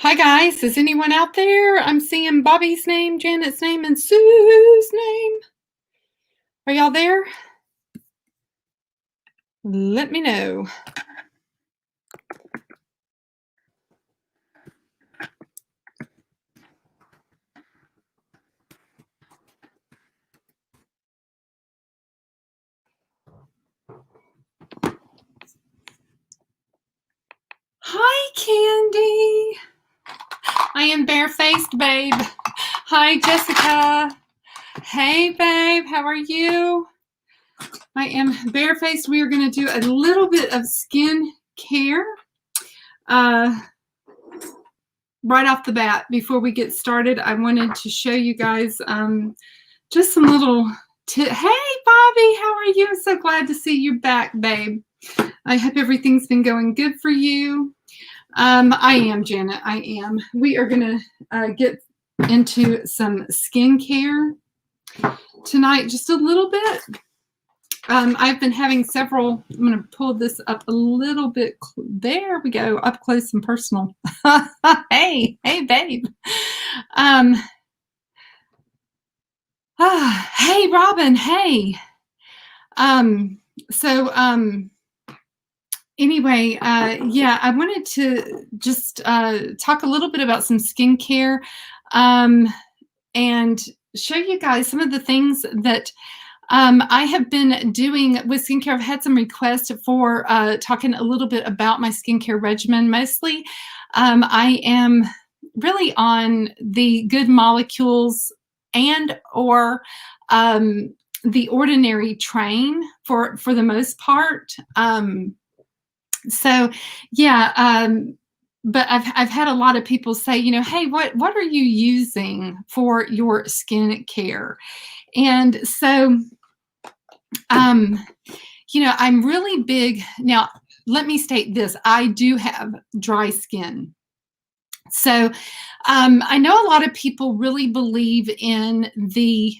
Hi guys, is anyone out there? I'm seeing Bobby's name, Janet's name, and Sue's name. Are y'all there? Let me know. Hi Candy. I am barefaced, babe. Hi Jessica. Hey babe, how are you? I am barefaced. We are going to do a little bit of skin care right off the bat. Before we get started, I wanted to show you guys just some little hey Bobby, how are you? I'm so glad to see you back, babe. I hope everything's been going good for you. I am, Janet, I am. We are gonna get into some skincare tonight, just a little bit. I've been having several, I'm gonna pull this up a little bit. There we go, up close and personal. Hey, babe. Hey, Robin, hey. Anyway, yeah, I wanted to just talk a little bit about some skincare and show you guys some of the things that I have been doing with skincare. I've had some requests for talking a little bit about my skincare regimen. Mostly, I am really on the Good Molecules and or the Ordinary train for the most part. So yeah, but I've had a lot of people say, you know, hey, what are you using for your skin care? And so, you know, I'm really big. Now, let me state this. I do have dry skin. So I know a lot of people really believe in the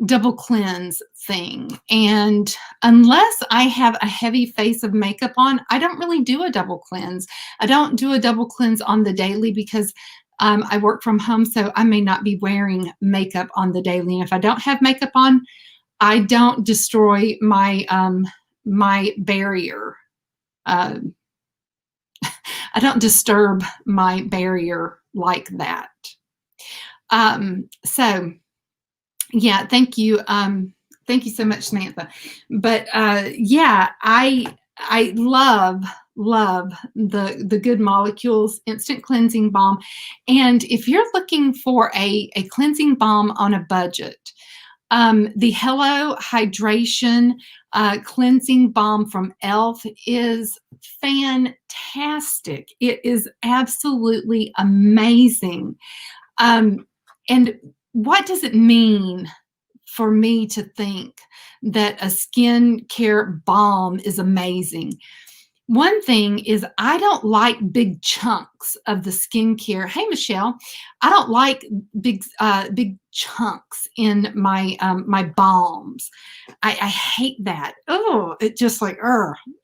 double cleanse thing. And unless I have a heavy face of makeup on, I don't really do a double cleanse. I don't do a double cleanse on the daily because I work from home, so I may not be wearing makeup on the daily. And if I don't have makeup on, I don't destroy my my barrier. I don't disturb my barrier like that. So yeah, thank you. Thank you so much, Samantha. But yeah, I love the Good Molecules Instant Cleansing Balm. And if you're looking for a cleansing balm on a budget, the Hello Hydration Cleansing Balm from e.l.f. is fantastic. It is absolutely amazing. And what does it mean for me to think that a skincare balm is amazing? One thing is I don't like big chunks of the skincare. Hey, Michelle, I don't like big chunks in my my balms. I hate that. Oh, it just like,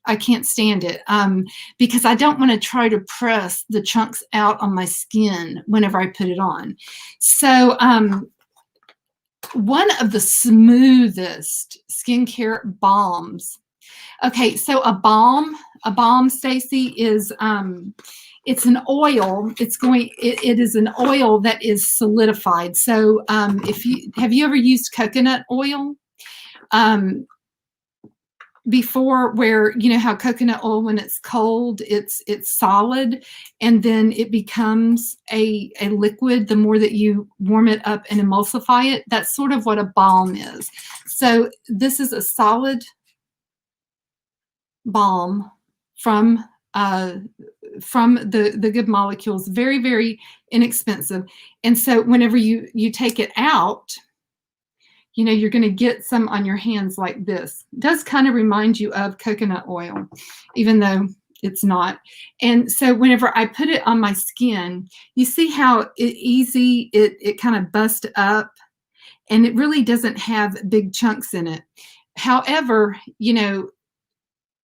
I can't stand it because I don't want to try to press the chunks out on my skin whenever I put it on. So one of the smoothest skincare balms. Okay, so a balm, Stacy, is it's an oil. It is an oil that is solidified. So if you have you ever used coconut oil before, where you know how coconut oil, when it's cold, it's solid, and then it becomes a liquid the more that you warm it up and emulsify it. That's sort of what a balm is. So this is a solid balm from the Good Molecules. Very, very inexpensive. And so whenever you take it out, you know, you're going to get some on your hands like this. It does kind of remind you of coconut oil, even though it's not. And so whenever I put it on my skin, you see how easy it kind of busts up, and it really doesn't have big chunks in it. However, you know,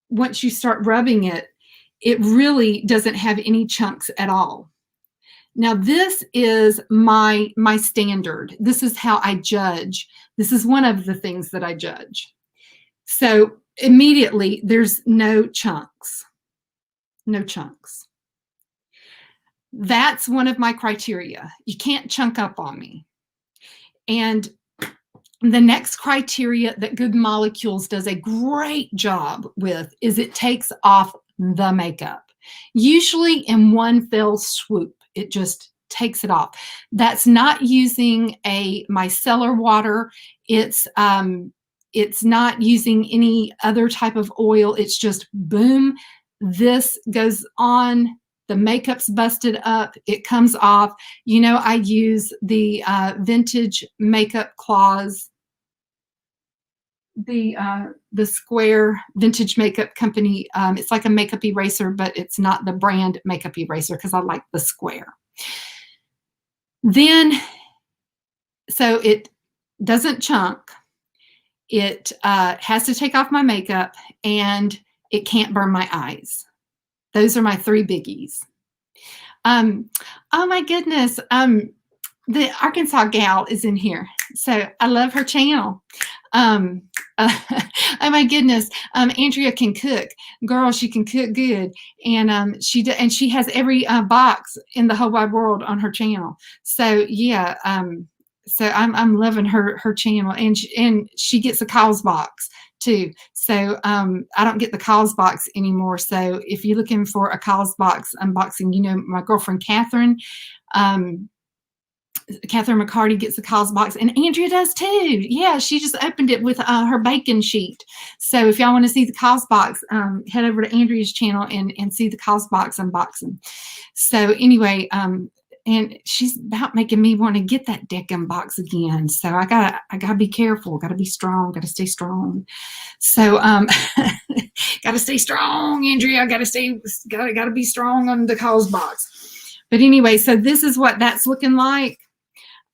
once you start rubbing it, it really doesn't have any chunks at all. Now, this is my standard. This is how I judge. This is one of the things that I judge. So immediately, there's no chunks. No chunks. That's one of my criteria. You can't chunk up on me. And the next criteria that Good Molecules does a great job with is it takes off the makeup. Usually in one fell swoop, it just takes it off. That's not using a micellar water. It's not using any other type of oil. It's just boom, this goes on. The makeup's busted up. It comes off. You know, I use the Vintage Makeup Claws, the Square Vintage Makeup Company. It's like a makeup eraser, but it's not the brand makeup eraser because I like the Square. Then, so it doesn't chunk. It has to take off my makeup, and it can't burn my eyes. Those are my 3 biggies. Oh my goodness. The Arkansas gal is in here. So I love her channel. Oh my goodness. Andrea can cook. Girl, she can cook good. And she has every box in the whole wide world on her channel. So yeah, so I'm loving her channel, and she gets a Kyle's box too. So I don't get the Kyle's box anymore. So if you're looking for a Kyle's box unboxing, you know, my girlfriend Catherine McCarty gets the Kyle's box, and Andrea does too. Yeah, she just opened it with her bacon sheet. So if y'all want to see the Kyle's box, head over to Andrea's channel and see the Kyle's box unboxing. So anyway, and she's about making me want to get that Deccan box again. So I gotta be careful. Gotta be strong. Gotta stay strong. So gotta stay strong, Andrea. Gotta be strong on the Kyle's box. But anyway, so this is what that's looking like.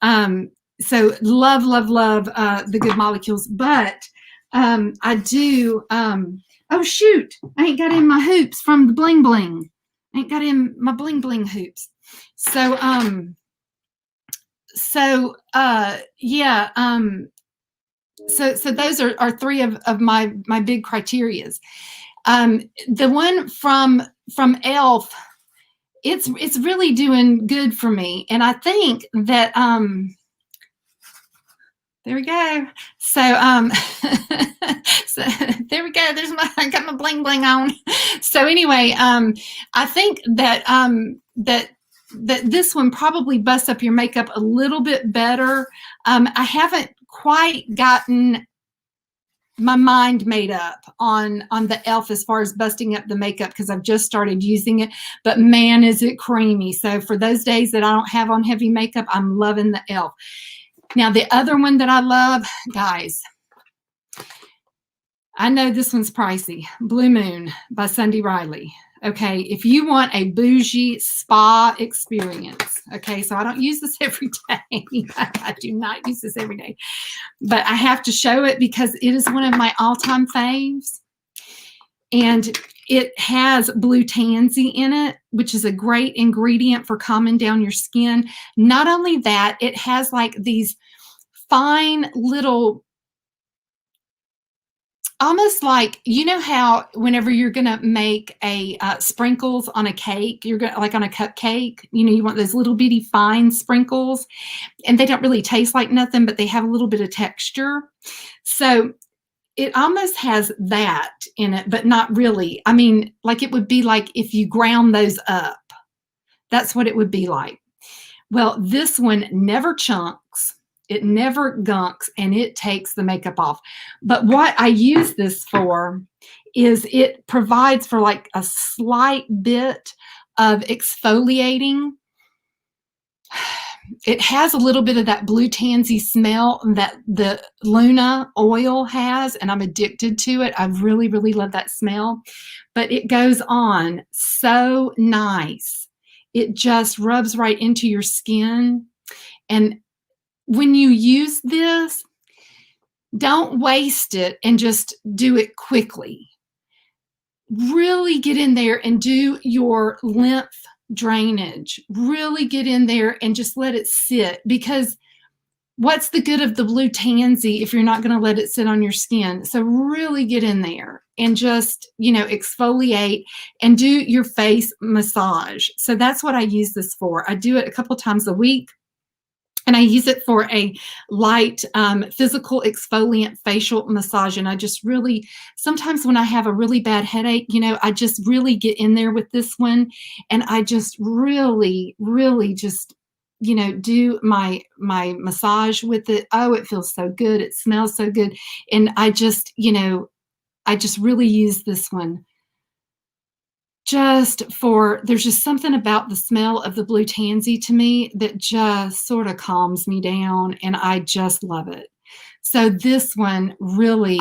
So love the Good Molecules, but I do. Oh shoot! I ain't got in my hoops from the bling bling. I ain't got in my bling bling hoops. So yeah. So those are 3 of my big criterias. The one from Elf, it's really doing good for me, and I think that there we go. So so there we go. I got my bling bling on. So anyway, I think that that this one probably busts up your makeup a little bit better. I haven't quite gotten my mind made up on the Elf as far as busting up the makeup, because I've just started using it, but man, is it creamy. So for those days that I don't have on heavy makeup, I'm loving the Elf. Now, the other one that I love, guys, I know this one's pricey. Blue Moon by Sunday Riley. Okay, if you want a bougie spa experience, okay, so I don't use this every day. I do not use this every day, but I have to show it because it is one of my all-time faves. And it has blue tansy in it, which is a great ingredient for calming down your skin. Not only that, it has like these fine little, almost like, you know how whenever you're going to make a sprinkles on a cake, you're going to, like on a cupcake, you know, you want those little bitty fine sprinkles, and they don't really taste like nothing, but they have a little bit of texture. So it almost has that in it, but not really. I mean, like it would be like if you ground those up. That's what it would be like. Well, this one never chunks. It never gunks, and it takes the makeup off. But what I use this for is it provides for like a slight bit of exfoliating. It has a little bit of that blue tansy smell that the Luna oil has, and I'm addicted to it. I really, really love that smell. But it goes on so nice. It just rubs right into your skin. And when you use this, don't waste it and just do it quickly. really get in there and do your lymph drainage. Really get in there and just let it sit, because what's the good of the blue tansy if you're not going to let it sit on your skin? So really get in there and just, exfoliate and do your face massage. So that's what I use this for. I do it a couple times a week. And I use it for a light physical exfoliant facial massage. And I just really, sometimes when I have a really bad headache, I just really get in there with this one. And I just really, really just, do my massage with it. Oh, it feels so good. It smells so good. And I just really use this one there's just something about the smell of the blue tansy to me that just sort of calms me down, and I just love it. So this one really,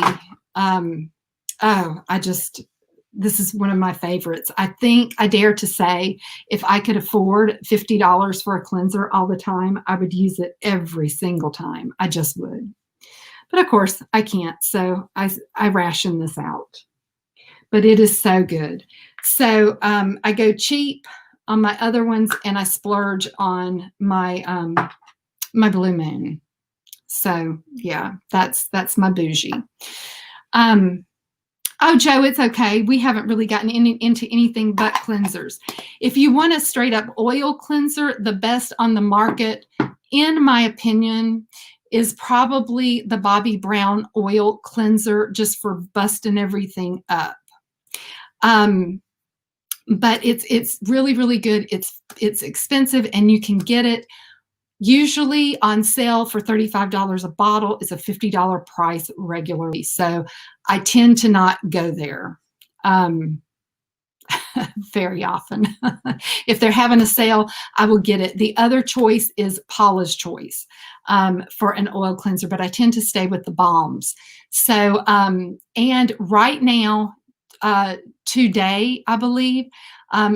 this is one of my favorites. I think I dare to say if I could afford $50 for a cleanser all the time, I would use it every single time. I just would. But of course I can't. So I ration this out. But it is so good. So I go cheap on my other ones, and I splurge on my my Blue Moon. So yeah, that's my bougie. Oh, Joe, it's okay. We haven't really gotten into anything but cleansers. If you want a straight up oil cleanser, the best on the market, in my opinion, is probably the Bobbi Brown oil cleanser, just for busting everything up. But it's really, really good. It's expensive, and you can get it usually on sale for $35 a bottle. It's a $50 price regularly. So I tend to not go there very often. If they're having a sale, I will get it. The other choice is Paula's Choice for an oil cleanser, but I tend to stay with the balms. So, and right now, today, I believe,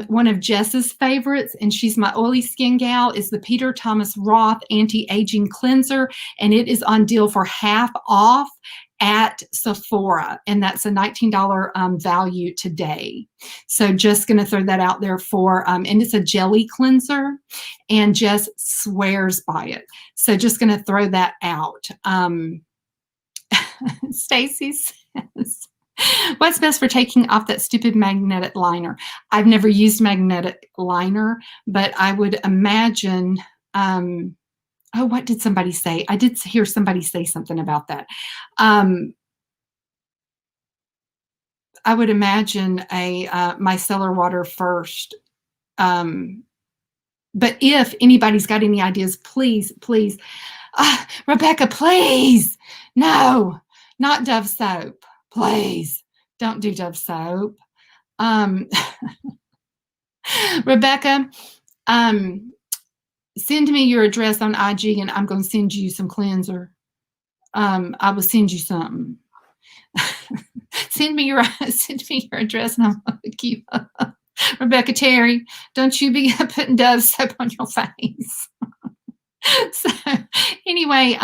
one of Jess's favorites, and she's my oily skin gal, is the Peter Thomas Roth Anti-Aging Cleanser, and it is on deal for half off at Sephora, and that's a $19 value today. So just going to throw that out there for, and it's a jelly cleanser, and Jess swears by it. So just going to throw that out. Stacy says, what's best for taking off that stupid magnetic liner? I've never used magnetic liner, but I would imagine, oh, what did somebody say? I did hear somebody say something about that. I would imagine a micellar water first. But if anybody's got any ideas, please, Rebecca, please, no, not Dove soap. Please don't do Dove soap. Rebecca, send me your address on IG, and I'm going to send you some cleanser. I will send you something. Send me your address, and I'm going to keep up. Rebecca Terry, don't you be putting Dove soap on your face. So anyway,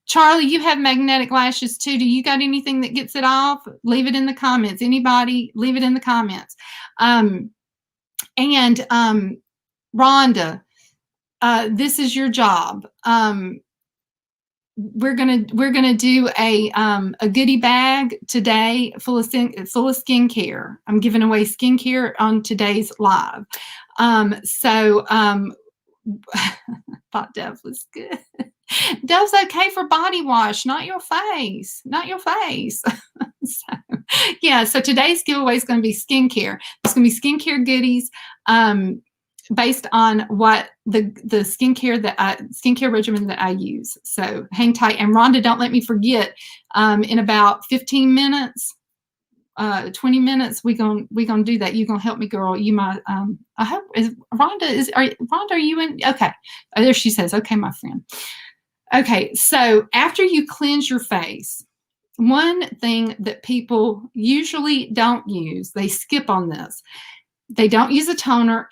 Charlie, you have magnetic lashes too. Do you got anything that gets it off? Leave it in the comments. Anybody, leave it in the comments. And Rhonda, this is your job. We're gonna do a goodie bag today full of skincare. I'm giving away skincare on today's live. Thought Dove was good. Dove's okay for body wash, not your face. Not your face. So, yeah, so today's giveaway is going to be skincare. It's going to be skincare goodies based on what the skincare regimen that I use. So hang tight. And Rhonda, don't let me forget, in about 15 minutes, 20 minutes, we gonna do that. You gonna help me, girl. You might, I hope, Rhonda, are you in? Okay. Oh, there she says, okay, my friend. Okay. So after you cleanse your face, one thing that people usually don't use, they skip on this. They don't use a toner,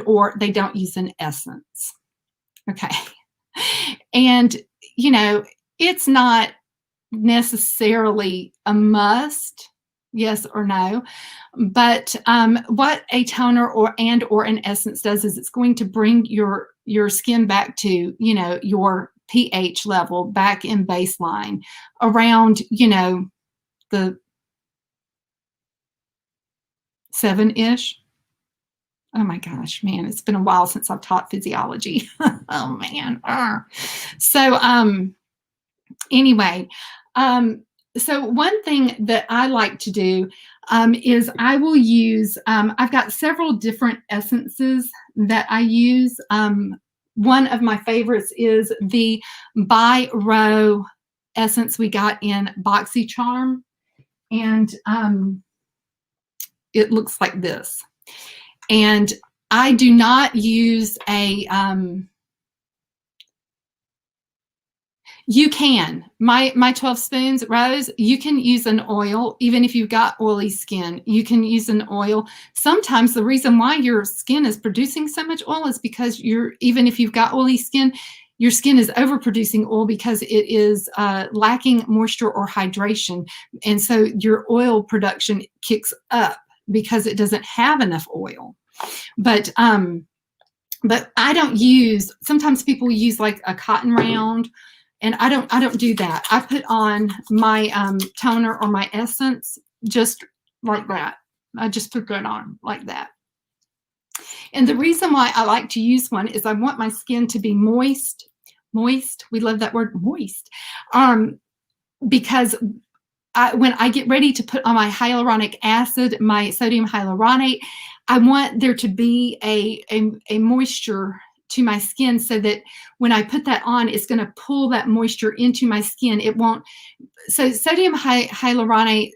or they don't use an essence. Okay. And, it's not necessarily a must, Yes or no? But what a toner or an essence does is it's going to bring your skin back to, you know, your pH level back in baseline around, you know, the 7-ish. Oh my gosh, man, it's been a while since I've taught physiology. Oh man. So anyway, um, so one thing that I like to do is I will use, I've got several different essences that I use. One of my favorites is the By Row essence we got in BoxyCharm. And it looks like this. And I do not use a, you can. My 12 spoons, Rose, you can use an oil, even if you've got oily skin, you can use an oil. Sometimes the reason why your skin is producing so much oil is because even if you've got oily skin, your skin is overproducing oil because it is lacking moisture or hydration. And so your oil production kicks up because it doesn't have enough oil. But I don't use, sometimes people use like a cotton round, and I don't do that. I put on my toner or my essence just like that. I just put that on like that. And the reason why I like to use one is I want my skin to be moist. Moist, we love that word, moist. Because when I get ready to put on my hyaluronic acid, my sodium hyaluronate, I want there to be a moisture to my skin so that when I put that on, it's going to pull that moisture into my skin. It won't. So sodium hyaluronate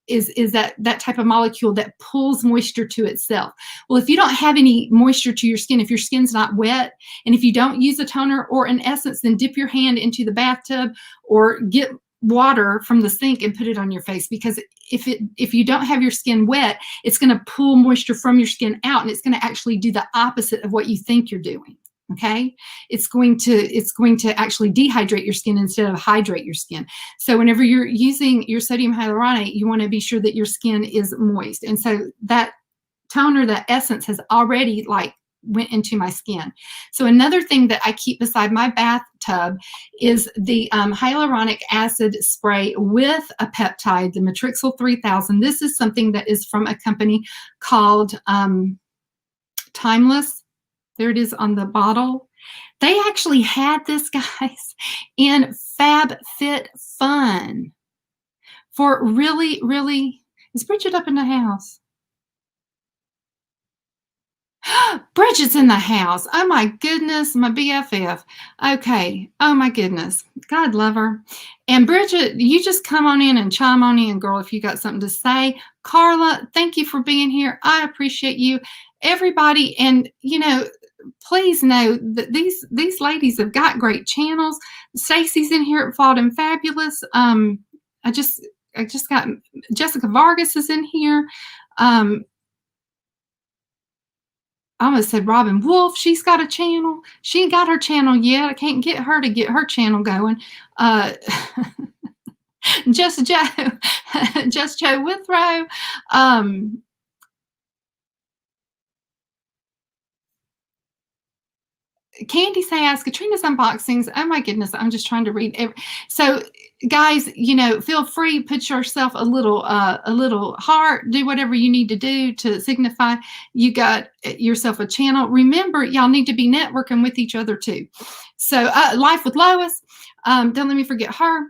is that type of molecule that pulls moisture to itself. Well, if you don't have any moisture to your skin, if your skin's not wet, and if you don't use a toner or an essence, then dip your hand into the bathtub or get water from the sink and put it on your face, because if you don't have your skin wet, it's going to pull moisture from your skin out, and it's going to actually do the opposite of what you think you're doing. Okay, it's going to actually dehydrate your skin instead of hydrate your skin. So whenever you're using your sodium hyaluronate, you want to be sure that your skin is moist. And so that toner, that essence, has already like went into my skin. So another thing that I keep beside my bathtub is the hyaluronic acid spray with a peptide, the Matrixyl 3000. This is something that is from a company called Timeless. There it is on the bottle. They actually had this, guys, in FabFitFun for really, really, is Bridget up in the house? Bridget's in the house. Oh my goodness, my BFF. Okay. Oh my goodness. God love her. And Bridget, you just come on in and chime on in, girl, if you got something to say. Carla, thank you for being here. I appreciate you. Everybody, and you know, please know that these ladies have got great channels. Stacy's in here at Flawed and Fabulous. I just got Jessica Vargas is in here. I almost said Robin Wolf. She's got a channel. She ain't got her channel yet. I can't get her to get her channel going. Just Joe Withrow. Candy says Katrina's unboxings. Oh my goodness, I'm just trying to read. So, guys, you know, feel free, put yourself a little heart, do whatever you need to do to signify you got yourself a channel. Remember, y'all need to be networking with each other too. So, Life with Lois. Don't let me forget her.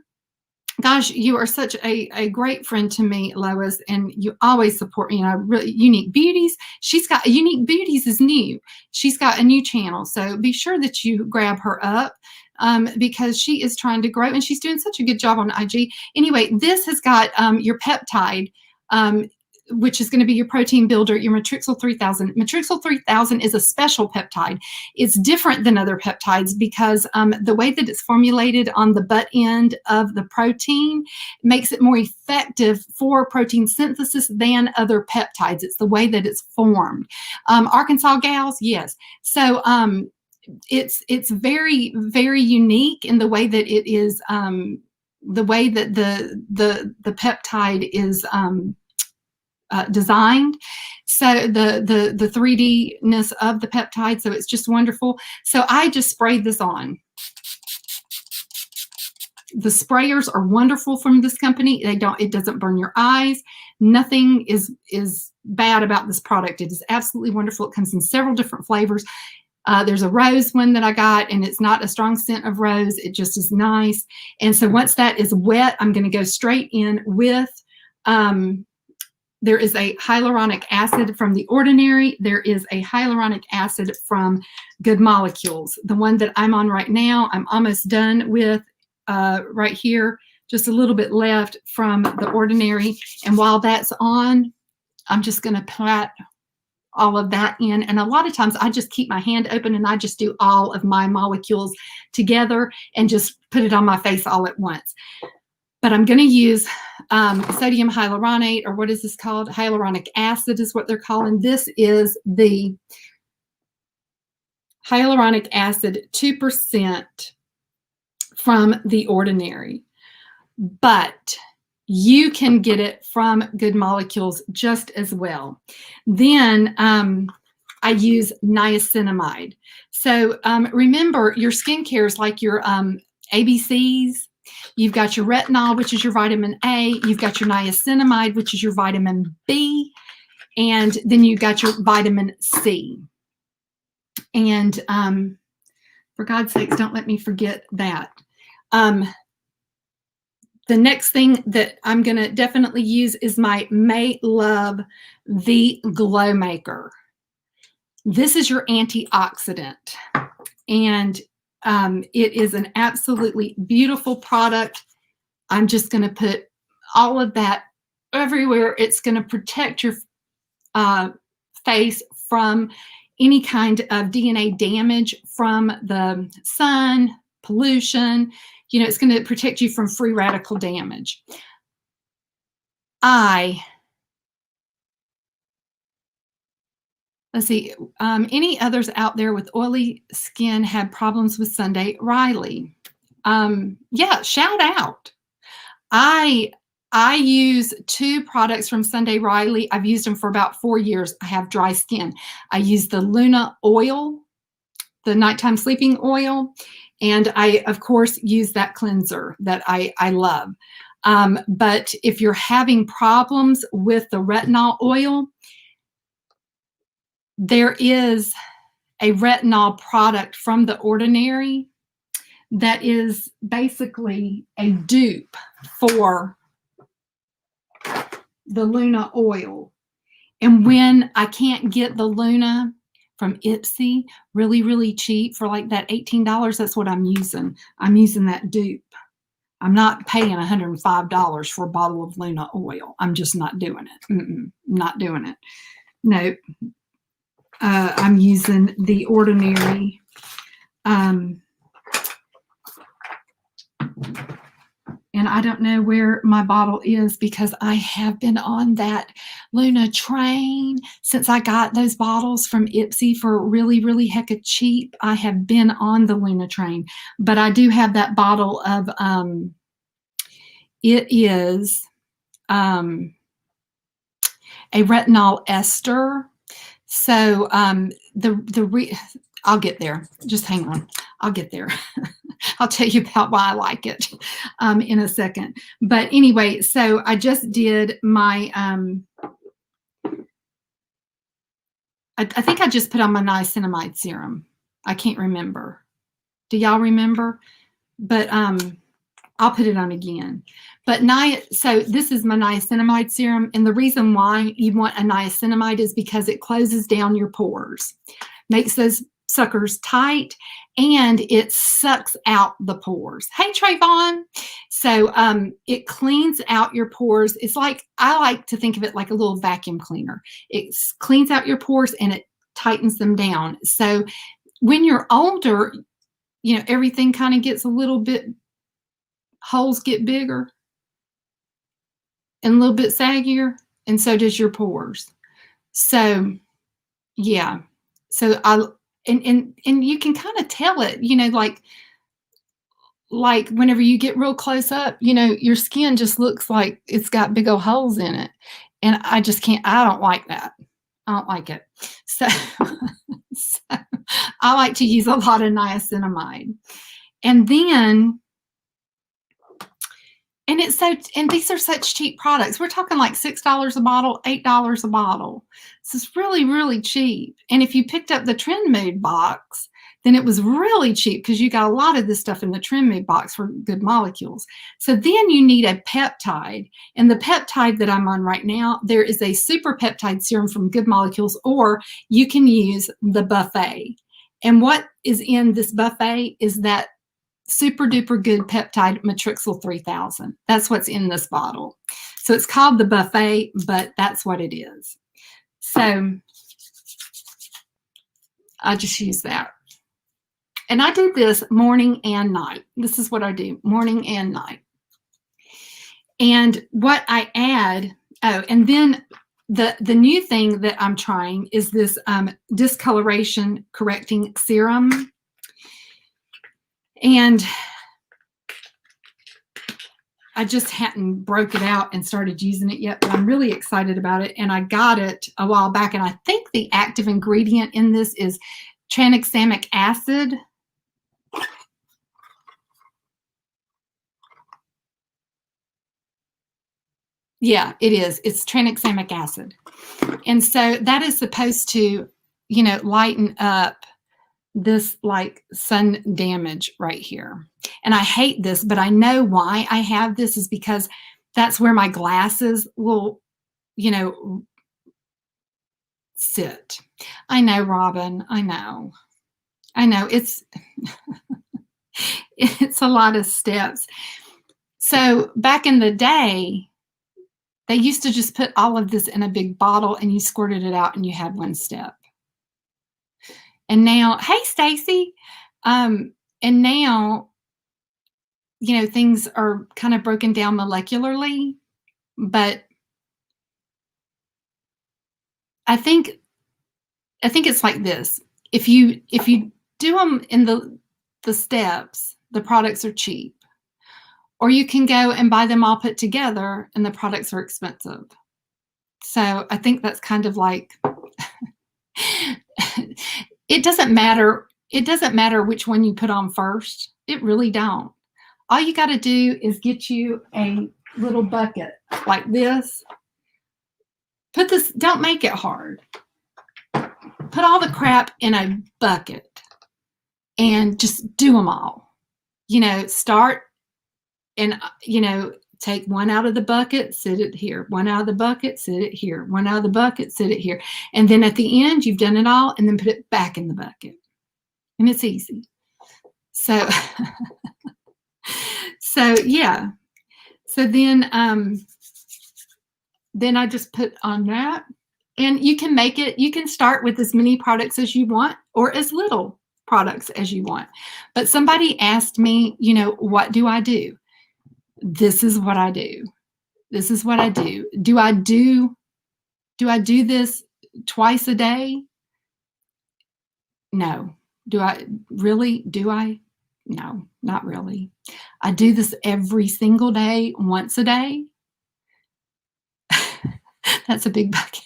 Gosh, you are such a great friend to me, Lois, and you always support me. You know, really Unique Beauties. She's got Unique Beauties is new. She's got a new channel, so be sure that you grab her up because she is trying to grow, and she's doing such a good job on IG. Anyway, this has got your peptide. Which is going to be your protein builder, your Matrixyl 3000. Matrixyl 3000 is a special peptide. It's different than other peptides because the way that it's formulated on the butt end of the protein makes it more effective for protein synthesis than other peptides. It's the way that it's formed. Arkansas gals, yes. So it's very, very unique in the way that it is the way that the peptide is designed. So the 3D-ness of the peptide, so it's just wonderful. So I just sprayed this on. The sprayers are wonderful from this company. It doesn't burn your eyes. Nothing is bad about this product. It is absolutely wonderful. It comes in several different flavors. There's a rose one that I got, and it's not a strong scent of rose. It just is nice. And so once that is wet, I'm going to go straight in with, there is a hyaluronic acid from The Ordinary. There is a hyaluronic acid from Good Molecules. The one that I'm on right now, I'm almost done with right here. Just a little bit left from The Ordinary. And while that's on, I'm just going to pat all of that in. And a lot of times I just keep my hand open and I just do all of my molecules together and just put it on my face all at once. But I'm going to use sodium hyaluronate, or what is this called? Hyaluronic acid is what they're calling. This is the hyaluronic acid 2% from The Ordinary. But you can get it from Good Molecules just as well. Then I use niacinamide. So remember, your skincare is like your ABCs. You've got your retinol, which is your vitamin A. You've got your niacinamide, which is your vitamin B. And then you've got your vitamin C. And for God's sakes, don't let me forget that. The next thing that I'm going to definitely use is my May Love The Glow Maker. This is your antioxidant, and it is an absolutely beautiful product. I'm just going to put all of that everywhere. It's going to protect your face from any kind of DNA damage from the sun, pollution. You know, it's going to protect you from free radical damage. Let's see, any others out there with oily skin had problems with Sunday Riley? Yeah, shout out. I use 2 products from Sunday Riley. I've used them for about 4 years. I have dry skin. I use the Luna oil, the nighttime sleeping oil. And I, of course, use that cleanser that I love. But if you're having problems with the retinol oil, there is a retinol product from The Ordinary that is basically a dupe for the Luna oil. And when I can't get the Luna from Ipsy really, really cheap for like that $18, that's what I'm using. I'm using that dupe. I'm not paying $105 for a bottle of Luna oil. I'm just not doing it. Not doing it. Nope. I'm using The Ordinary. And I don't know where my bottle is because I have been on that Luna train since I got those bottles from Ipsy for really, really hecka cheap. I have been on the Luna train, but I do have that bottle of, it is a retinol ester. So I'll get there. Just hang on. I'll get there. I'll tell you about why I like it in a second. But anyway, so I just did my, I think I just put on my niacinamide serum. I can't remember. Do y'all remember? But I'll put it on again. But so this is my niacinamide serum. And the reason why you want a niacinamide is because it closes down your pores, makes those suckers tight, and it sucks out the pores. Hey, Trayvon. So it cleans out your pores. It's like, I like to think of it like a little vacuum cleaner. It cleans out your pores and it tightens them down. So when you're older, you know, everything kind of gets a little bit, holes get bigger and a little bit saggier, and so does your pores. So yeah. So and you can kind of tell it, you know, like like whenever you get real close up, you know, your skin just looks like it's got big old holes in it. And I just can't, I don't like that. I don't like it. So, so I like to use a lot of niacinamide. And then, and it's so, and these are such cheap products. We're talking like $6 a bottle, $8 a bottle. So it's really, really cheap. And if you picked up the Trend Mood box, then it was really cheap because you got a lot of this stuff in the Trend Mood box for good molecules. So then you need a peptide. And the peptide that I'm on right now, there is a super peptide serum from Good Molecules, or you can use the buffet. And what is in this buffet is that super duper good peptide Matrixyl 3000. That's what's in this bottle. So it's called the buffet, but that's what it is. So I just use that. And I do this morning and night. This is what I do, morning and night. And what I add, oh, and then the new thing that I'm trying is this discoloration correcting serum. And I just hadn't broke it out and started using it yet, but I'm really excited about it. And I got it a while back, and I think the active ingredient in this is tranexamic acid. Yeah, it is. It's tranexamic acid. And so that is supposed to, you know, lighten up this like sun damage right here. And I hate this, but I know why I have this is because that's where my glasses will, you know, sit. I know, Robin. I know. It's it's a lot of steps. So back in the day, they used to just put all of this in a big bottle and you squirted it out and you had one step. And now, hey, Stacy. And now, you know, things are kind of broken down molecularly, but I think it's like this. If you do them in the steps, the products are cheap. Or you can go and buy them all put together and the products are expensive. So I think that's kind of like, it doesn't matter. It doesn't matter which one you put on first. It really don't. All you got to do is get you a little bucket like this. Put this, don't make it hard. Put all the crap in a bucket and just do them all. You know, start and, you know, take one out of the bucket, sit it here. One out of the bucket, sit it here. One out of the bucket, sit it here. And then at the end, you've done it all, and then put it back in the bucket. And it's easy. So, so yeah. So then I just put on that. And you can make it, you can start with as many products as you want or as little products as you want. But somebody asked me, you know, what do I do? This is what I do. This is what I do. Do I do this twice a day? No. Do I really? Do I? No, not really. I do this every single day, once a day. That's a big bucket.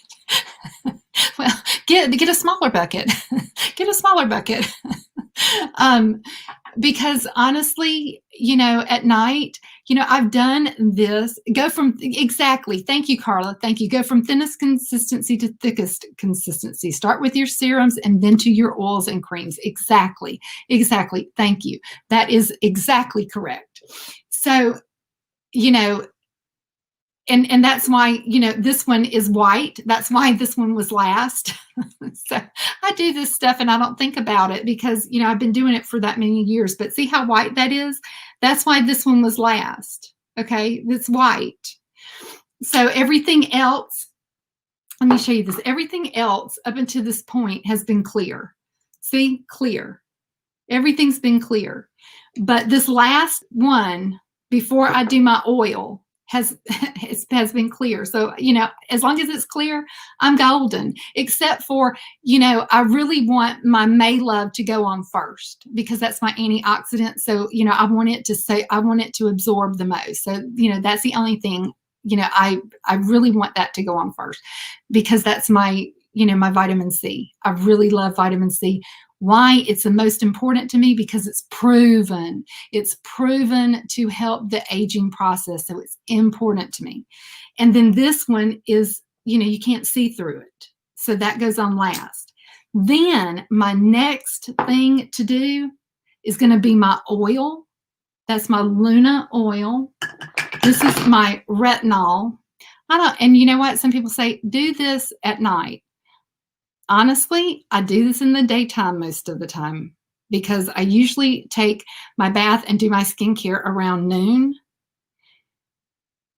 Well, get a smaller bucket. Get a smaller bucket. Because honestly, you know, at night, you know, I've done this, go from, exactly. Thank you, Carla. Thank you. Go from thinnest consistency to thickest consistency. Start with your serums and then to your oils and creams. Exactly. Exactly. Thank you. That is exactly correct. So, you know, and that's why, you know, this one is white. That's why this one was last. So I do this stuff and I don't think about it because, you know, I've been doing it for that many years, but see how white that is? That's why this one was last. Okay. It's white. So everything else, let me show you this. Everything else up until this point has been clear. See, clear. Everything's been clear. But this last one, before I do my oil, has been clear. So, as long as it's clear, I'm golden. Except for, I really want my May Love to go on first because that's my antioxidant. So, I want it to absorb the most. So, that's the only thing, I really want that to go on first because that's my vitamin C. I really love vitamin C. Why? It's the most important to me because it's proven. It's proven to help the aging process. So it's important to me. And then this one is, you can't see through it. So that goes on last. Then my next thing to do is going to be my oil. That's my Luna oil. This is my retinol. And you know what? Some people say, do this at night. Honestly, I do this in the daytime most of the time because I usually take my bath and do my skincare around noon.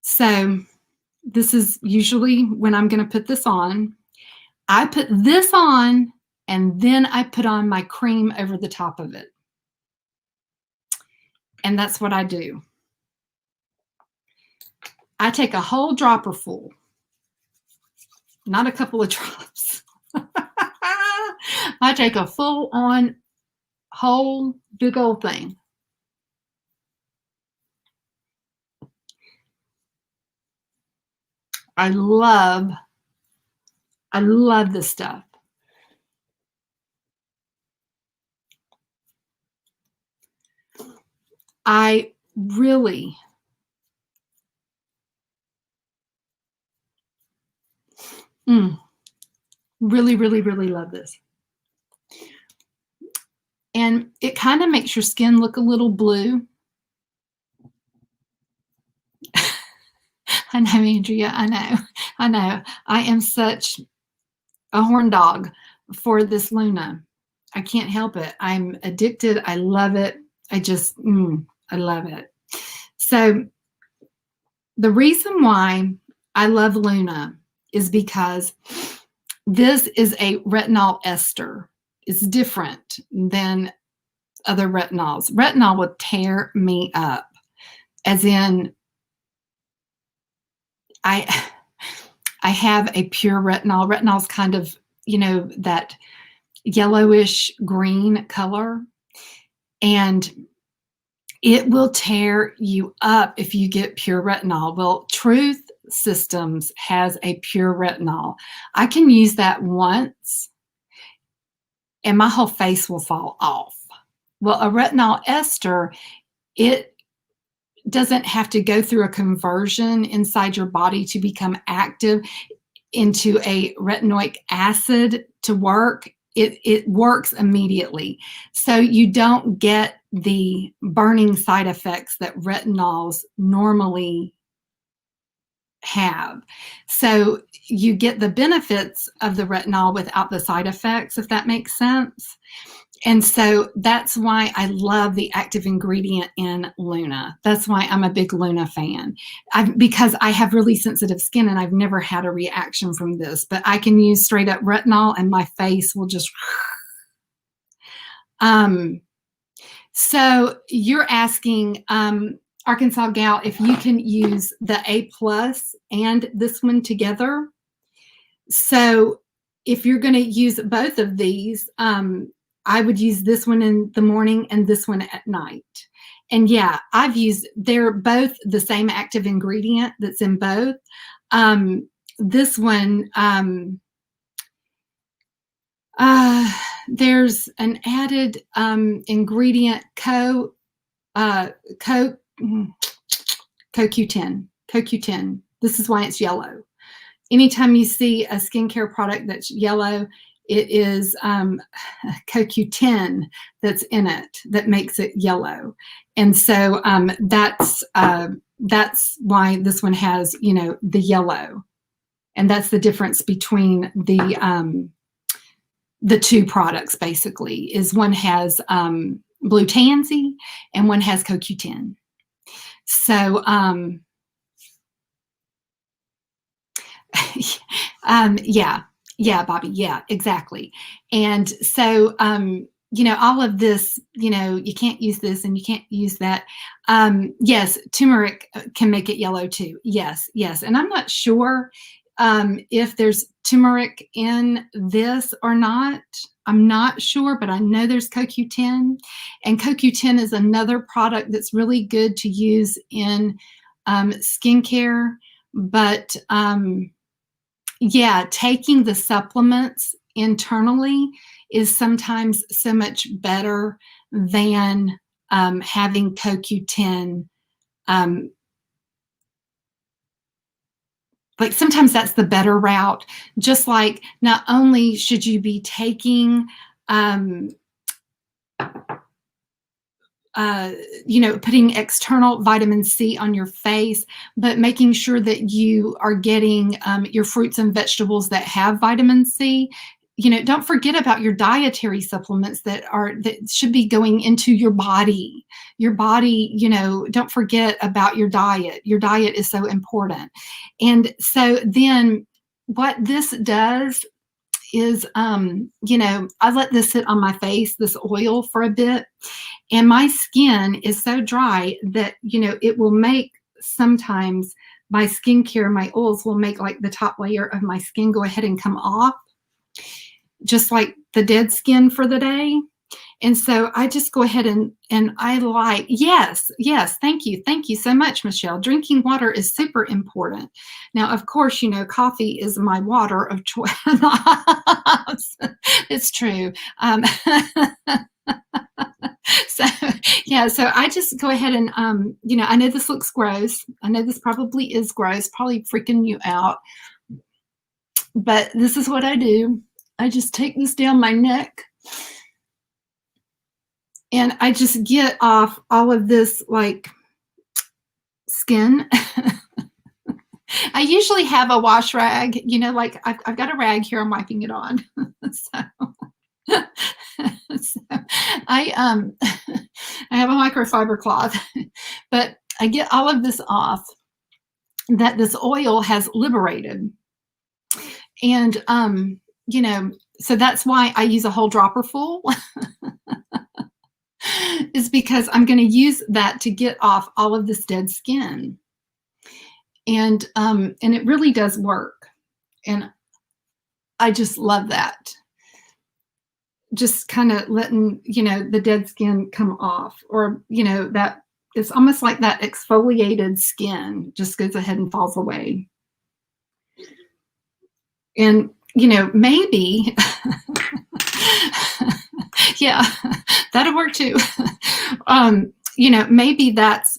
So this is usually when I'm going to put this on. I put this on and then I put on my cream over the top of it. And that's what I do. I take a whole dropper full, not a couple of drops. I take a full on whole big old thing. I love this stuff. I really really, really, really love this. And it kind of makes your skin look a little blue. I know, Andrea, I know. I am such a horn dog for this Luna. I can't help it. I'm addicted. I love it. I love it. So the reason why I love Luna is because this is a retinol ester. It's different than other retinols. Retinol would tear me up, as in I have a pure retinol. Retinol's kind of, that yellowish green color, and it will tear you up if you get pure retinol. Well, Truth Systems has a pure retinol. I can use that once and my whole face will fall off. Well, a retinol ester, it doesn't have to go through a conversion inside your body to become active into a retinoic acid to work. It works immediately. So you don't get the burning side effects that retinols normally have. So you get the benefits of the retinol without the side effects, if that makes sense. And so that's why I love the active ingredient in Luna. That's why I'm a big Luna fan. Because I have really sensitive skin and I've never had a reaction from this, but I can use straight up retinol and my face will just... So you're asking, Arkansas Gal, if you can use the A+ and this one together. So if you're going to use both of these, I would use this one in the morning and this one at night. And yeah, they're both the same active ingredient that's in both. This one, there's an added ingredient, CoQ10. This is why it's yellow. Anytime you see a skincare product that's yellow, it is CoQ10 that's in it that makes it yellow. And so that's why this one has, the yellow. And that's the difference between the two products, basically, is one has blue tansy and one has CoQ10. So yeah, Bobby, yeah, exactly. And so all of this, you can't use this and you can't use that. Yes, turmeric can make it yellow too. Yes, yes. And I'm not sure if there's turmeric in this or not. I'm not sure, but I know there's CoQ10. And CoQ10 is another product that's really good to use in skincare. But yeah, taking the supplements internally is sometimes so much better than having CoQ10. Like sometimes that's the better route. Just like not only should you be taking putting external vitamin C on your face, but making sure that you are getting your fruits and vegetables that have vitamin C. Don't forget about your dietary supplements that should be going into your body. Your body, don't forget about your diet. Your diet is so important. And so then what this does is, I let this sit on my face, this oil, for a bit. And my skin is so dry that, it will make sometimes my skincare, my oils will make like the top layer of my skin go ahead and come off, just like the dead skin for the day. And so I just go ahead and yes, thank you. Thank you so much, Michelle. Drinking water is super important. Now, of course, coffee is my water of choice. It's true. So, yeah, so I just go ahead and, I know this looks gross. I know this probably is gross, probably freaking you out. But this is what I do. I just take this down my neck. And I just get off all of this, like, skin. I usually have a wash rag, like I've got a rag here. I'm wiping it on. So I have a microfiber cloth, but I get all of this off that this oil has liberated. And, so that's why I use a whole dropper full. Is because I'm going to use that to get off all of this dead skin. And it really does work. And I just love that. Just kind of letting, the dead skin come off, or, that it's almost like that exfoliated skin just goes ahead and falls away. And, maybe, yeah, that'll work too. Maybe that's,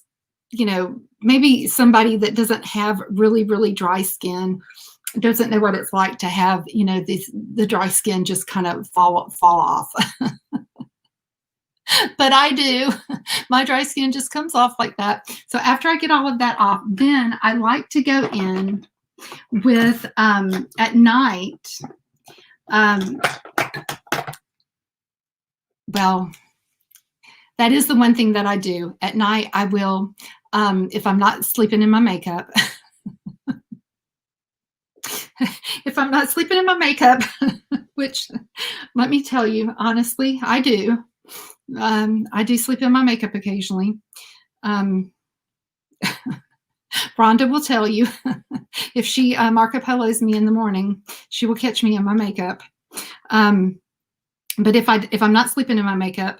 maybe somebody that doesn't have really, really dry skin doesn't know what it's like to have, the dry skin just kind of fall off. But I do. My dry skin just comes off like that. So after I get all of that off, then I like to go in with, at night, well, that is the one thing that I do. At night, I will, if I'm not sleeping in my makeup, if I'm not sleeping in my makeup, which, let me tell you, honestly, I do. I do sleep in my makeup occasionally. Rhonda will tell you, if she Marco Polo's me in the morning, she will catch me in my makeup. But if I'm not sleeping in my makeup,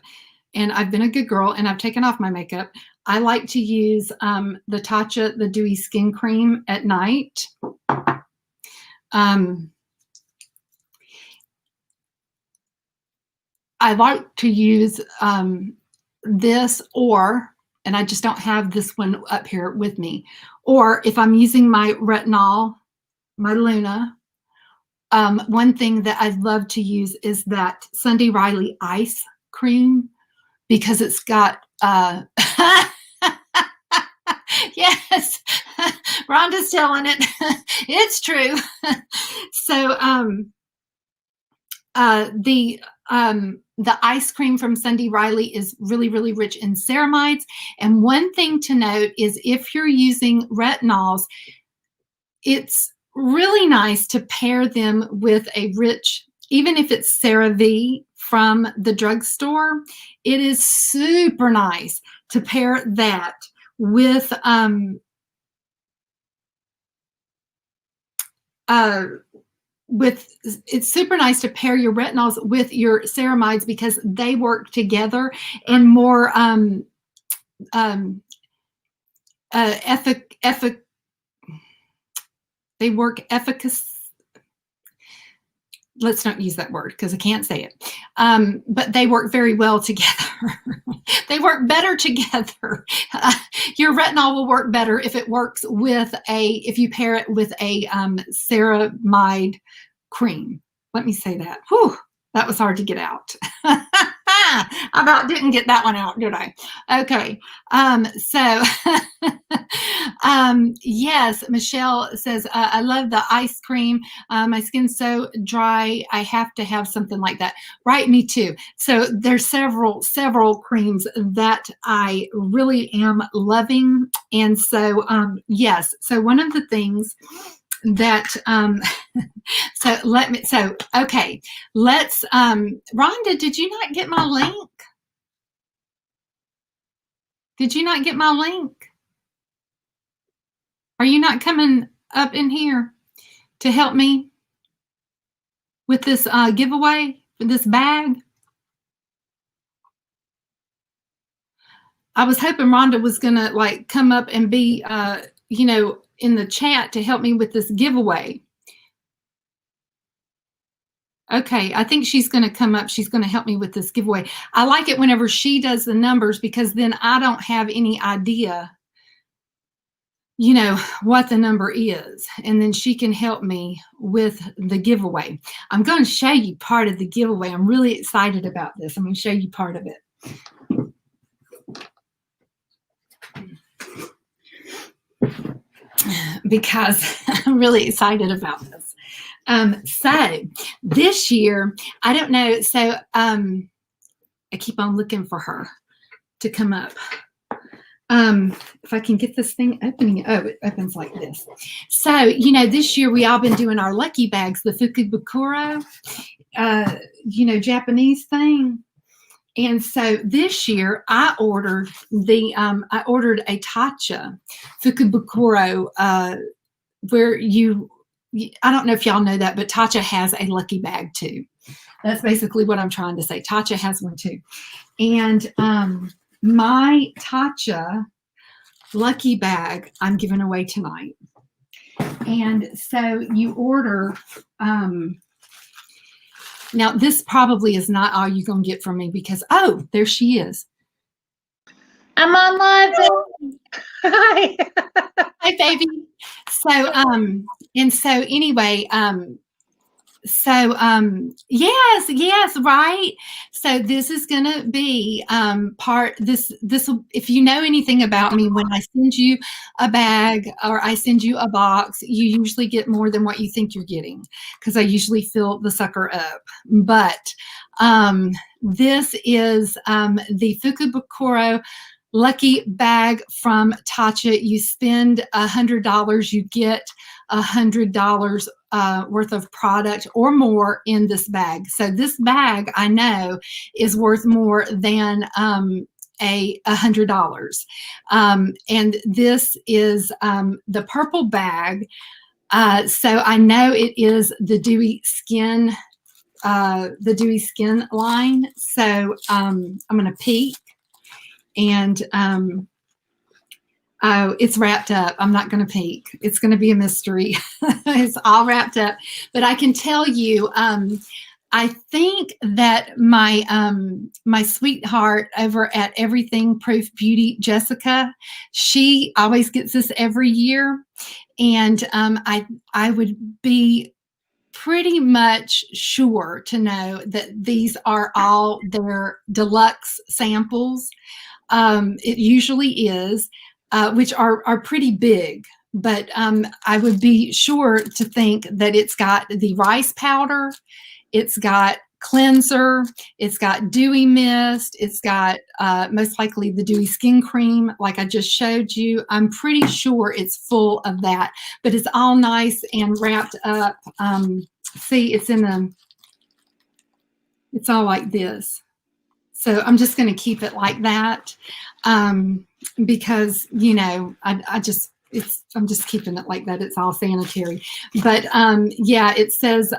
and I've been a good girl and I've taken off my makeup, I like to use the Tatcha, the Dewy Skin Cream at night. I like to use this, and I just don't have this one up here with me. Or if I'm using my retinol, my Luna, one thing that I love to use is that Sunday Riley Ice Cream, because it's got, yes, Rhonda's telling it. It's true. So the ice cream from Sunday Riley is really, really rich in ceramides. And one thing to note is if you're using retinols, it's really nice to pair them with a rich, even if it's CeraVe from the drugstore. It is super nice to pair that with it's super nice to pair your retinols with your ceramides because they work together and more they work efficacy. Let's not use that word because I can't say it. But they work very well together. They work better together. Your retinol will work better if it works with if you pair it with a ceramide cream. Let me say that. Whew, that was hard to get out. I about didn't get that one out, did I? Okay. Yes, Michelle says, I love the ice cream. My skin's so dry. I have to have something like that. Right, me too. So there's several creams that I really am loving. And so, yes. So one of the things that, okay, let's, Rhonda, did you not get my link? Did you not get my link? Are you not coming up in here to help me with this giveaway, with this bag? I was hoping Rhonda was gonna like come up and be, you know, in the chat to help me with this giveaway. Okay, I think she's going to come up. She's going to help me with this giveaway. I like it whenever she does the numbers because then I don't have any idea, you know, what the number is. And then she can help me with the giveaway. I'm going to show you part of the giveaway. I'm really excited about this. I'm going to show you part of it. Because I'm really excited about this. So this year, I don't know. So I keep on looking for her to come up. If I can get this thing opening. Oh, it opens like this. So, you know, this year we all been doing our lucky bags, the Fukubukuro, you know, Japanese thing. And so this year I ordered a Tatcha Fukubukuro, where I don't know if y'all know that, but Tatcha has a lucky bag too. That's basically what I'm trying to say. Tatcha has one too. And my Tatcha lucky bag I'm giving away tonight. And so you order, now this probably is not all you're going to get from me because, oh, there she is. I'm on live. Hi. Hi, baby. So, and so anyway, yes, right. So this is going to be this will, if you know anything about me, when I send you a bag or I send you a box, you usually get more than what you think you're getting because I usually fill the sucker up. But this is the Fukubukuro lucky bag from Tatcha. You spend $100, you get $100 worth of product or more in this bag. So this bag I know is worth more than $100. And this is the purple bag. So I know it is the Dewy Skin line. So I'm going to peek. And oh, it's wrapped up. I'm not going to peek. It's going to be a mystery. It's all wrapped up. But I can tell you, I think that my my sweetheart over at Everything Proof Beauty, Jessica, she always gets this every year. And I would be pretty much sure to know that these are all their deluxe samples. It usually is, which are pretty big, but I would be sure to think that it's got the rice powder, it's got cleanser, it's got dewy mist, it's got most likely the dewy skin cream like I just showed you. I'm pretty sure it's full of that, but it's all nice and wrapped up. See, it's in a, It's all like this. So I'm just going to keep it like that because, you know, I'm just keeping it like that. It's all sanitary. But yeah, it says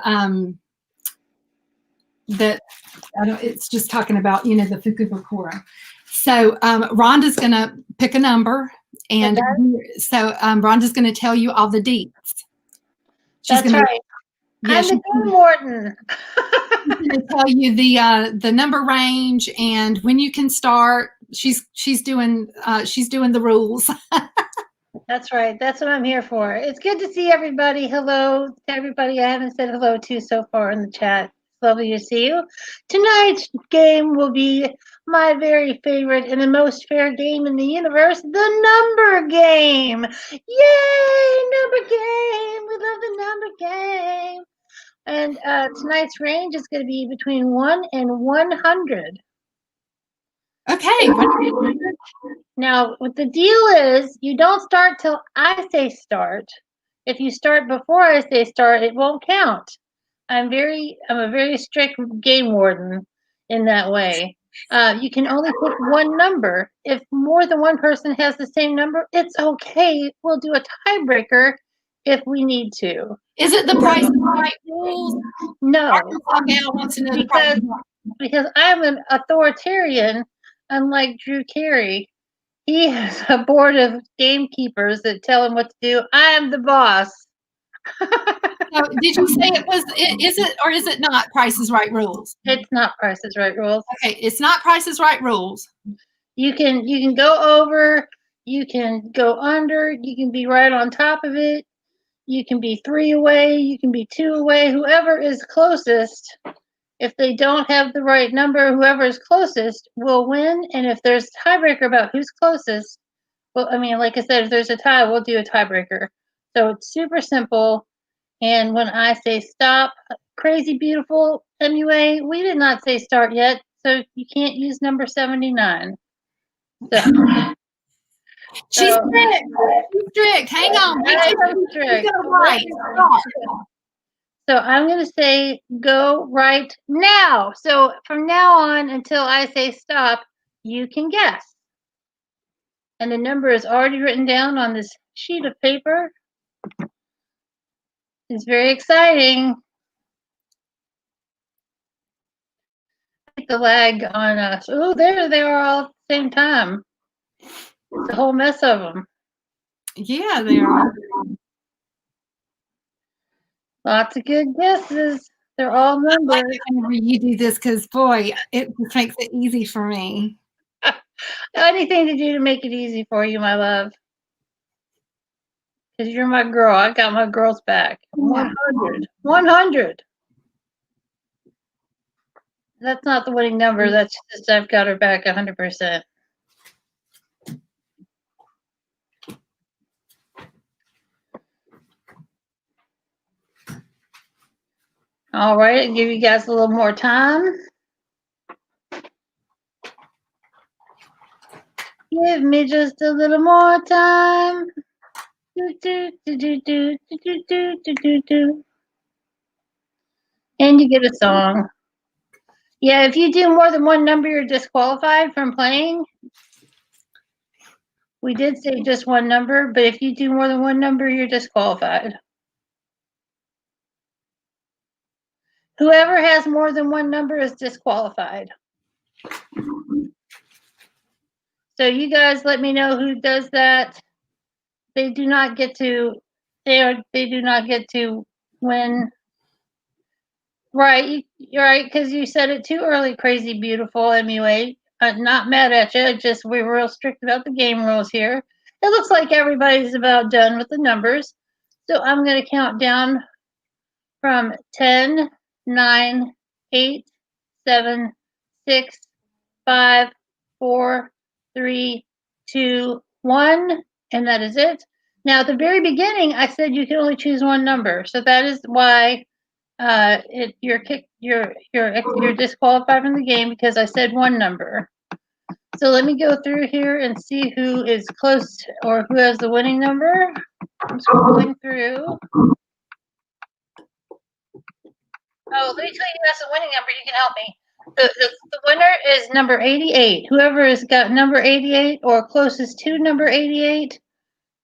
that it's just talking about, you know, the Fukubakura. So Rhonda's going to pick a number. And so Rhonda's going to tell you all the deets. That's right. Yeah, I'm the game warden. She's going to tell you the number range and when you can start. She's doing the rules. That's right. That's what I'm here for. It's good to see everybody. Hello to everybody I haven't said hello to so far in the chat. It's lovely to see you. Tonight's game will be my very favorite and the most fair game in the universe, the number game. Yay, number game. We love the number game. And tonight's range is going to be between 1 and 100. Okay. Now, what the deal is, you don't start till I say start. If you start before I say start, it won't count. I'm a very strict game warden in that way. You can only pick one number. If more than one person has the same number, it's okay. We'll do a tiebreaker if we need to. Is it the Price is Right rules? No, because I'm an authoritarian, unlike Drew Carey. He has a board of gamekeepers that tell him what to do. I am the boss. So did you say it was? Is it or is it not Price is Right rules? It's not Price is Right rules. Okay, it's not Price is Right rules. You can go over. You can go under. You can be right on top of it. You can be 3 away. You can be 2 away. Whoever is closest. If they don't have the right number, whoever is closest will win. And if there's a tiebreaker about who's closest, well, I mean, like I said, if there's a tie, we'll do a tiebreaker. So it's super simple. And when I say stop, crazy beautiful MUA, we did not say start yet, so you can't use number 79. So she's strict. She's strict. Hang on. I'm strict. Right. So I'm going to say go right now. So from now on until I say stop, you can guess. And the number is already written down on this sheet of paper. It's very exciting. The lag on us. Oh, there they are all at the same time. It's a whole mess of them. Yeah, they are. Lots of good guesses. They're all numbers. I like whenever you do this because, boy, it makes it easy for me. Anything to do to make it easy for you, my love. Because you're my girl. I got my girl's back. 100. 100. That's not the winning number. That's just I've got her back 100%. All right, I'll give you guys a little more time. Give me just a little more time. Do, do, do, do, do, do, do, do, do, do. And you get a song. Yeah, if you do more than one number, you're disqualified from playing. We did say just one number, but if you do more than one number, you're disqualified. Whoever has more than one number is disqualified. So you guys let me know who does that. They do not get to win. Right, you're right, because you said it too early, crazy beautiful MUA. Not mad at you, just we're real strict about the game rules here. It looks like everybody's about done with the numbers. So I'm going to count down from 10, 9, 8, 7, 6, 5, 4, 3, 2, 1, and that is it. Now, at the very beginning, I said you can only choose one number, so that is why you're disqualified from the game because I said one number. So let me go through here and see who is close or who has the winning number. I'm scrolling through. Oh, let me tell you who has the winning number. You can help me. The winner is number 88. Whoever has got number 88 or closest to number 88,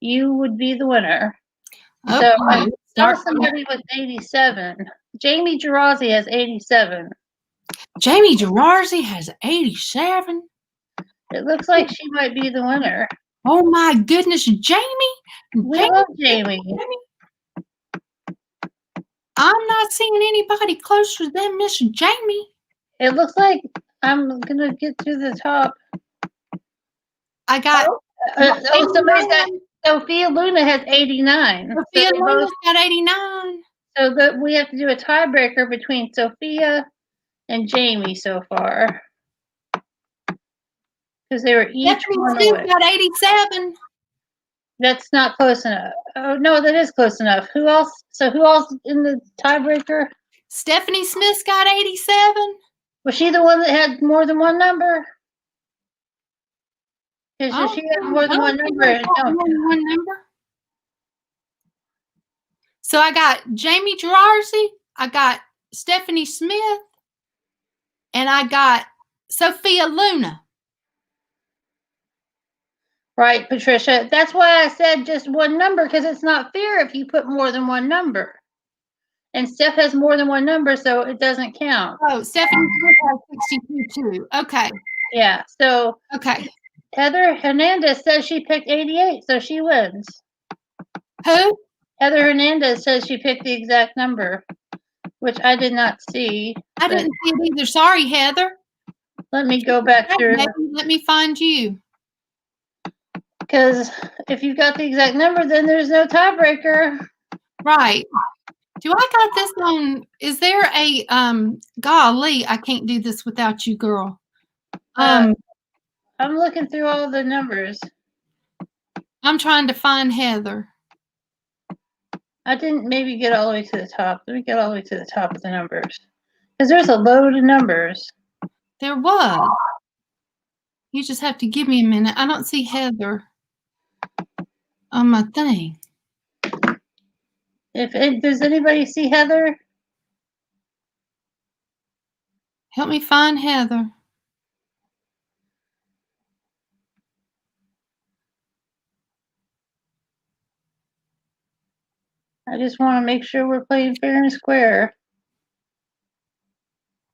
you would be the winner. Oh, So I saw start. somebody with 87. Jamie Girozzi has 87. Jamie Girardi has 87. It looks like she might be the winner. Oh my goodness, Jamie! We love Jamie. I'm not seeing anybody closer than Miss Jamie. It looks like I'm gonna get to the top. I got. Somebody's got Sophia Luna has 89. Sophia Luna's got 89. So that we have to do a tiebreaker between Sophia and Jamie so far. Because they were each one away. Got 87. That's not close enough. Oh no, that is close enough. Who else? So who else in the tiebreaker? Stephanie Smith's got 87. Was she the one that had more than one number? Because she had more than one number. So I got Jamie Girardi, I got Stephanie Smith, and I got Sophia Luna. Right, Patricia. That's why I said just one number, because it's not fair if you put more than one number. And Steph has more than one number, so it doesn't count. Oh, Stephanie Smith has 62 too. Okay. Yeah, so. Okay. Heather Hernandez says she picked 88, so she wins. Who? Heather Hernandez says she picked the exact number, which I did not see. I didn't see it either. Sorry, Heather. Let me go back through. Let me find you. Because if you got the exact number, then there's no tiebreaker. Right. Do I got this on? Is there a golly, I can't do this without you, girl. I'm looking through all the numbers. I'm trying to find Heather. I didn't maybe get all the way to the top. Let me get all the way to the top of the numbers. Because there's a load of numbers. There was. You just have to give me a minute. I don't see Heather on my thing. Does anybody see Heather? Help me find Heather. I just want to make sure we're playing fair and square.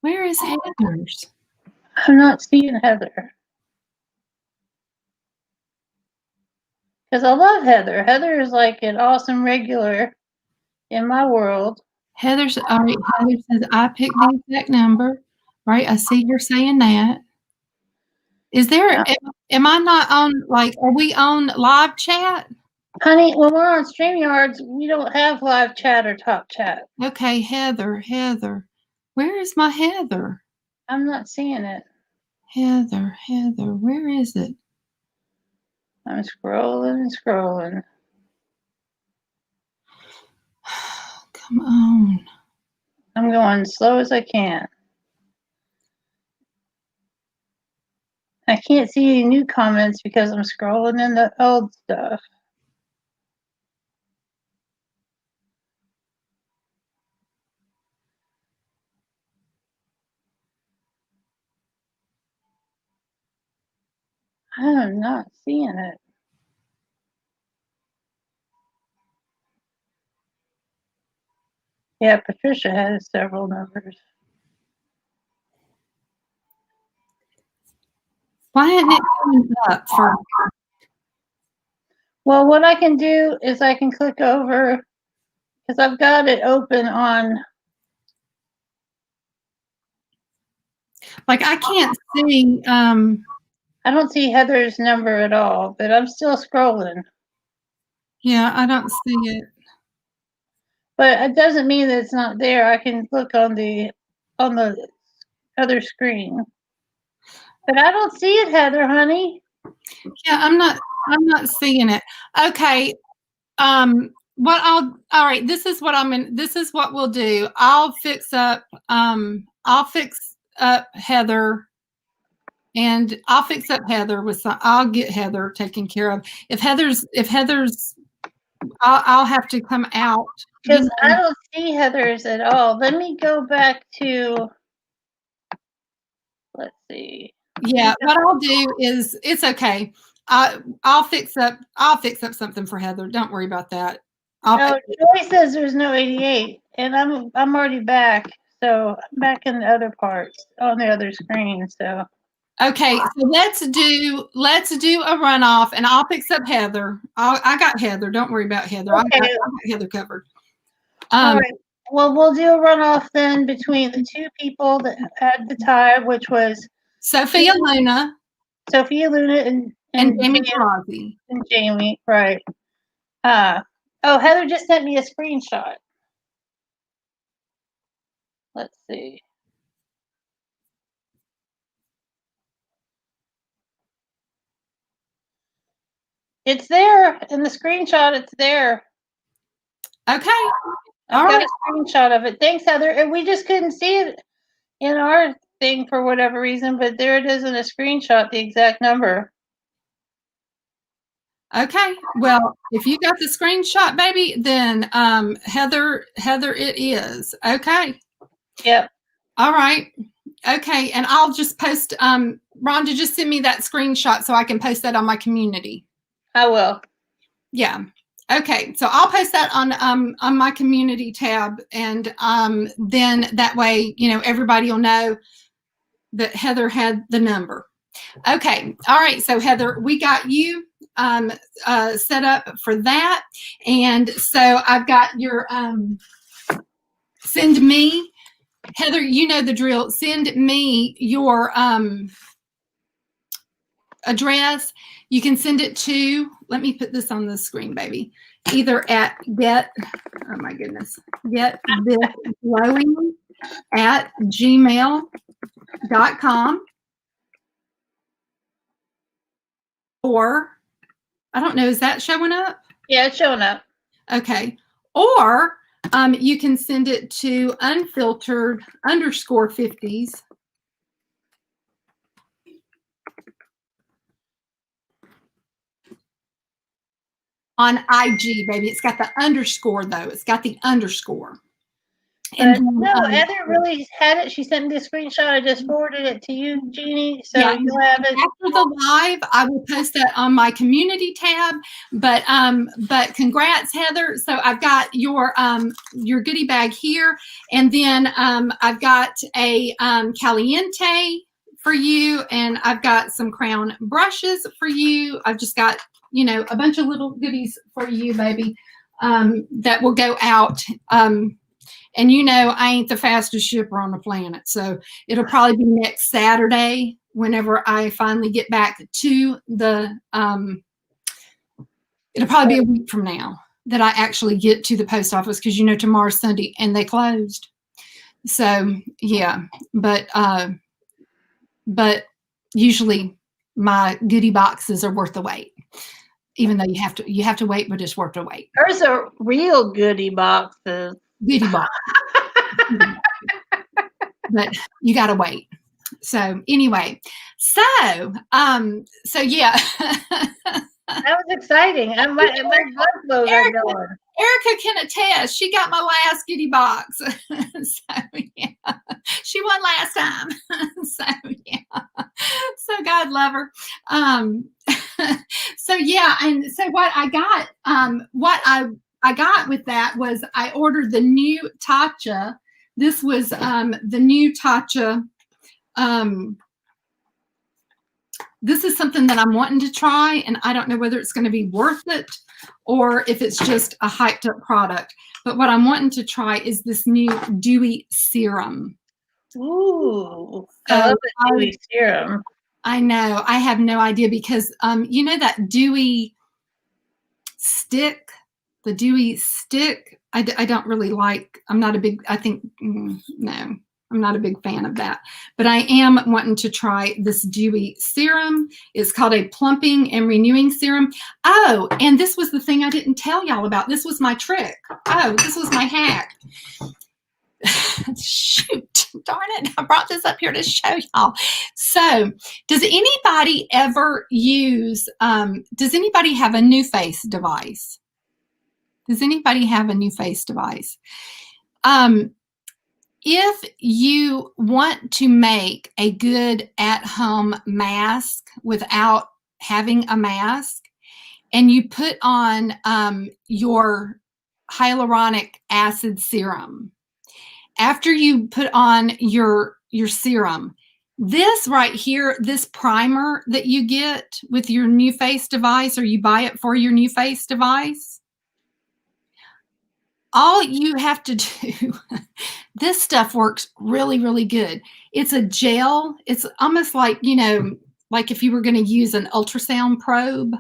Where is Heather's? I'm not seeing Heather. Because I love Heather. Heather is like an awesome regular in my world. Heather says, I picked the exact number. Right? I see her saying that. Is there, am I not on, are we on live chat? Honey, when we're on StreamYards, we don't have live chat or top chat. Okay, Heather. Where is my Heather? I'm not seeing it. Heather, where is it? I'm scrolling. Come on. I'm going as slow as I can. I can't see any new comments because I'm scrolling in the old stuff. I'm not seeing it. Yeah, Patricia has several numbers. Why isn't it coming up for? Well, what I can do is I can click over, because I've got it open on. I can't see. I don't see Heather's number at all, but I'm still scrolling. Yeah, I don't see it. But it doesn't mean that it's not there. I can look on the other screen. But I don't see it, Heather, honey. Yeah, I'm not seeing it. Okay. All right, this is what we'll do. I'll fix up Heather, and I'll fix up Heather I'll get Heather taken care of. If Heather's I'll have to come out. Because I don't see Heather's at all. Let me go back to see. Yeah, what I'll do is it's okay. I'll fix up something for Heather. Don't worry about that. Oh, Joy says there's no 88, and I'm already back. So I'm back in the other parts on the other screen. So okay, so let's do a runoff, and I'll fix up Heather. I got Heather. Don't worry about Heather. okay. I got Heather covered. All right. Well, we'll do a runoff then between the two people that had the tie, which was Sophia Luna, and Jamie Tarazzi. And Jamie, right. Oh, Heather just sent me a screenshot. Let's see. It's there in the screenshot. It's there. Okay. I've got a screenshot of it. Thanks, Heather. And we just couldn't see it in our thing for whatever reason, but there it is in a screenshot, the exact number. Okay. Well, if you got the screenshot, baby, then Heather, it is. Okay. Yep. All right. Okay. And I'll just post Rhonda, just send me that screenshot so I can post that on my community. I will. Yeah. Okay. So I'll post that on my community tab, and then that way, you know, everybody will know that Heather had the number. Okay. All right. So Heather, we got you set up for that. And so I've got your send me, Heather, you know the drill. Send me your address. You can send it to, let me put this on the screen, baby. Either at getthisglowing@gmail.com, or I don't know, is that showing up? Yeah, it's showing up. Okay. Or you can send it to unfiltered_50s on IG, baby. It's got the underscore, though. It's got the underscore. And no, Heather really had it. She sent me the screenshot. I just forwarded it to you, Jeannie. So yeah, you'll have it. After the live, I will post that on my community tab. But congrats, Heather. So I've got your goodie bag here, and then I've got a Caliente for you, and I've got some crown brushes for you. I've just got, you know, a bunch of little goodies for you, baby, that will go out. And you know, I ain't the fastest shipper on the planet, so it'll probably be next Saturday whenever I finally get back to the, it'll probably be a week from now that I actually get to the post office, because, you know, tomorrow's Sunday and they closed. So yeah, but usually my goodie boxes are worth the wait, even though you have to wait, but it's worth the wait. Hers are real goodie boxes. Goodie box. But you got to wait. So anyway, so yeah. That was exciting. My blood flows are going. Erica can attest. She got my last goodie box. So yeah, she won last time. So yeah, so God love her. So yeah, and so what I got, I got with that was I ordered the new Tatcha. This was the new Tatcha. This is something that I'm wanting to try, and I don't know whether it's going to be worth it or if it's just a hyped up product. But what I'm wanting to try is this new dewy serum. Ooh, I love the dewy serum. I know. I have no idea, because you know that dewy stick, the dewy stick, I don't really like. I'm not a big, I think, no. I'm not a big fan of that, but I am wanting to try this dewy serum. It's called a plumping and renewing serum. Oh, and this was the thing I didn't tell y'all about. This was my trick. Oh, this was my hack. Shoot, darn it. I brought this up here to show y'all. So does anybody ever use, does anybody have a New Face device? Does anybody have a New Face device? If you want to make a good at-home mask without having a mask, and you put on your hyaluronic acid serum, after you put on your serum, this right here, this primer that you get with your new face device, or you buy it for your new face device, all you have to do, this stuff works really, really good. It's a gel. It's almost like, you know, like if you were going to use an ultrasound probe,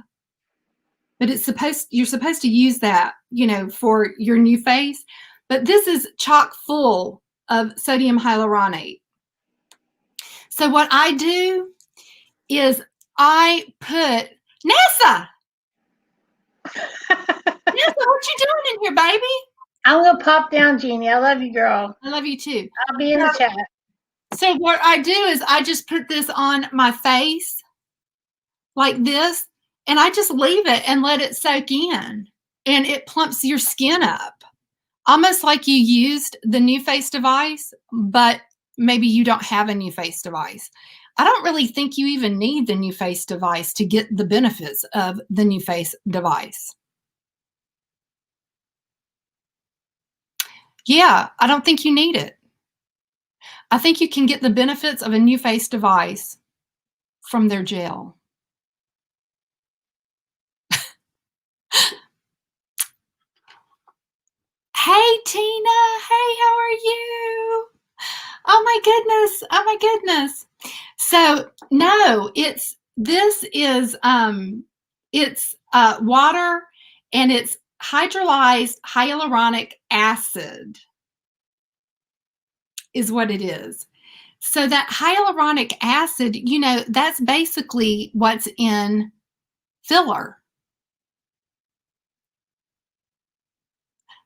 but you're supposed to use that, you know, for your new face. But this is chock full of sodium hyaluronate. So what I do is I put, Nessa, Nessa, what you doing in here, baby? I'm gonna pop down, Jeannie. I love you, girl. I love you too. I'll be in the chat. So what I do is I just put this on my face like this, and I just leave it and let it soak in, and it plumps your skin up, almost like you used the new face device, but maybe you don't have a new face device. I don't really think you even need the new face device to get the benefits of the new face device. Yeah, I don't think you need it. I think you can get the benefits of a new face device from their gel. Hey, Tina. Hey, how are you? Oh my goodness. Oh my goodness. So no, this is water, and it's hydrolyzed hyaluronic acid is what it is. So that hyaluronic acid, you know, that's basically what's in filler.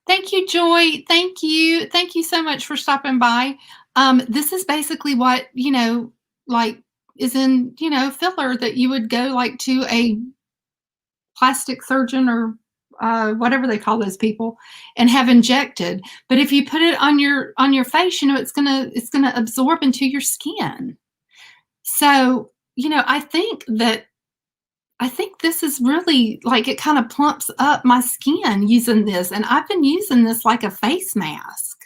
Thank you, Joy. Thank you. Thank you so much for stopping by. This is basically what, you know, like is in, you know, filler that you would go like to a plastic surgeon or whatever they call those people and have injected. But if you put it on your face, you know, it's gonna absorb into your skin. So, you know, I think this is really like, it kind of plumps up my skin using this, and I've been using this like a face mask.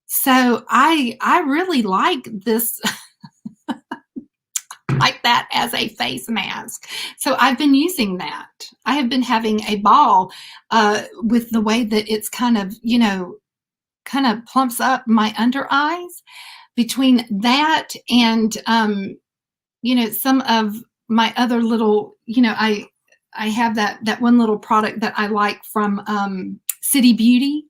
So I really like this like that as a face mask. So I've been using that. I have been having a ball with the way that it's kind of, you know, kind of plumps up my under eyes. Between that and, you know, some of my other little, you know, I have that one little product that I like from City Beauty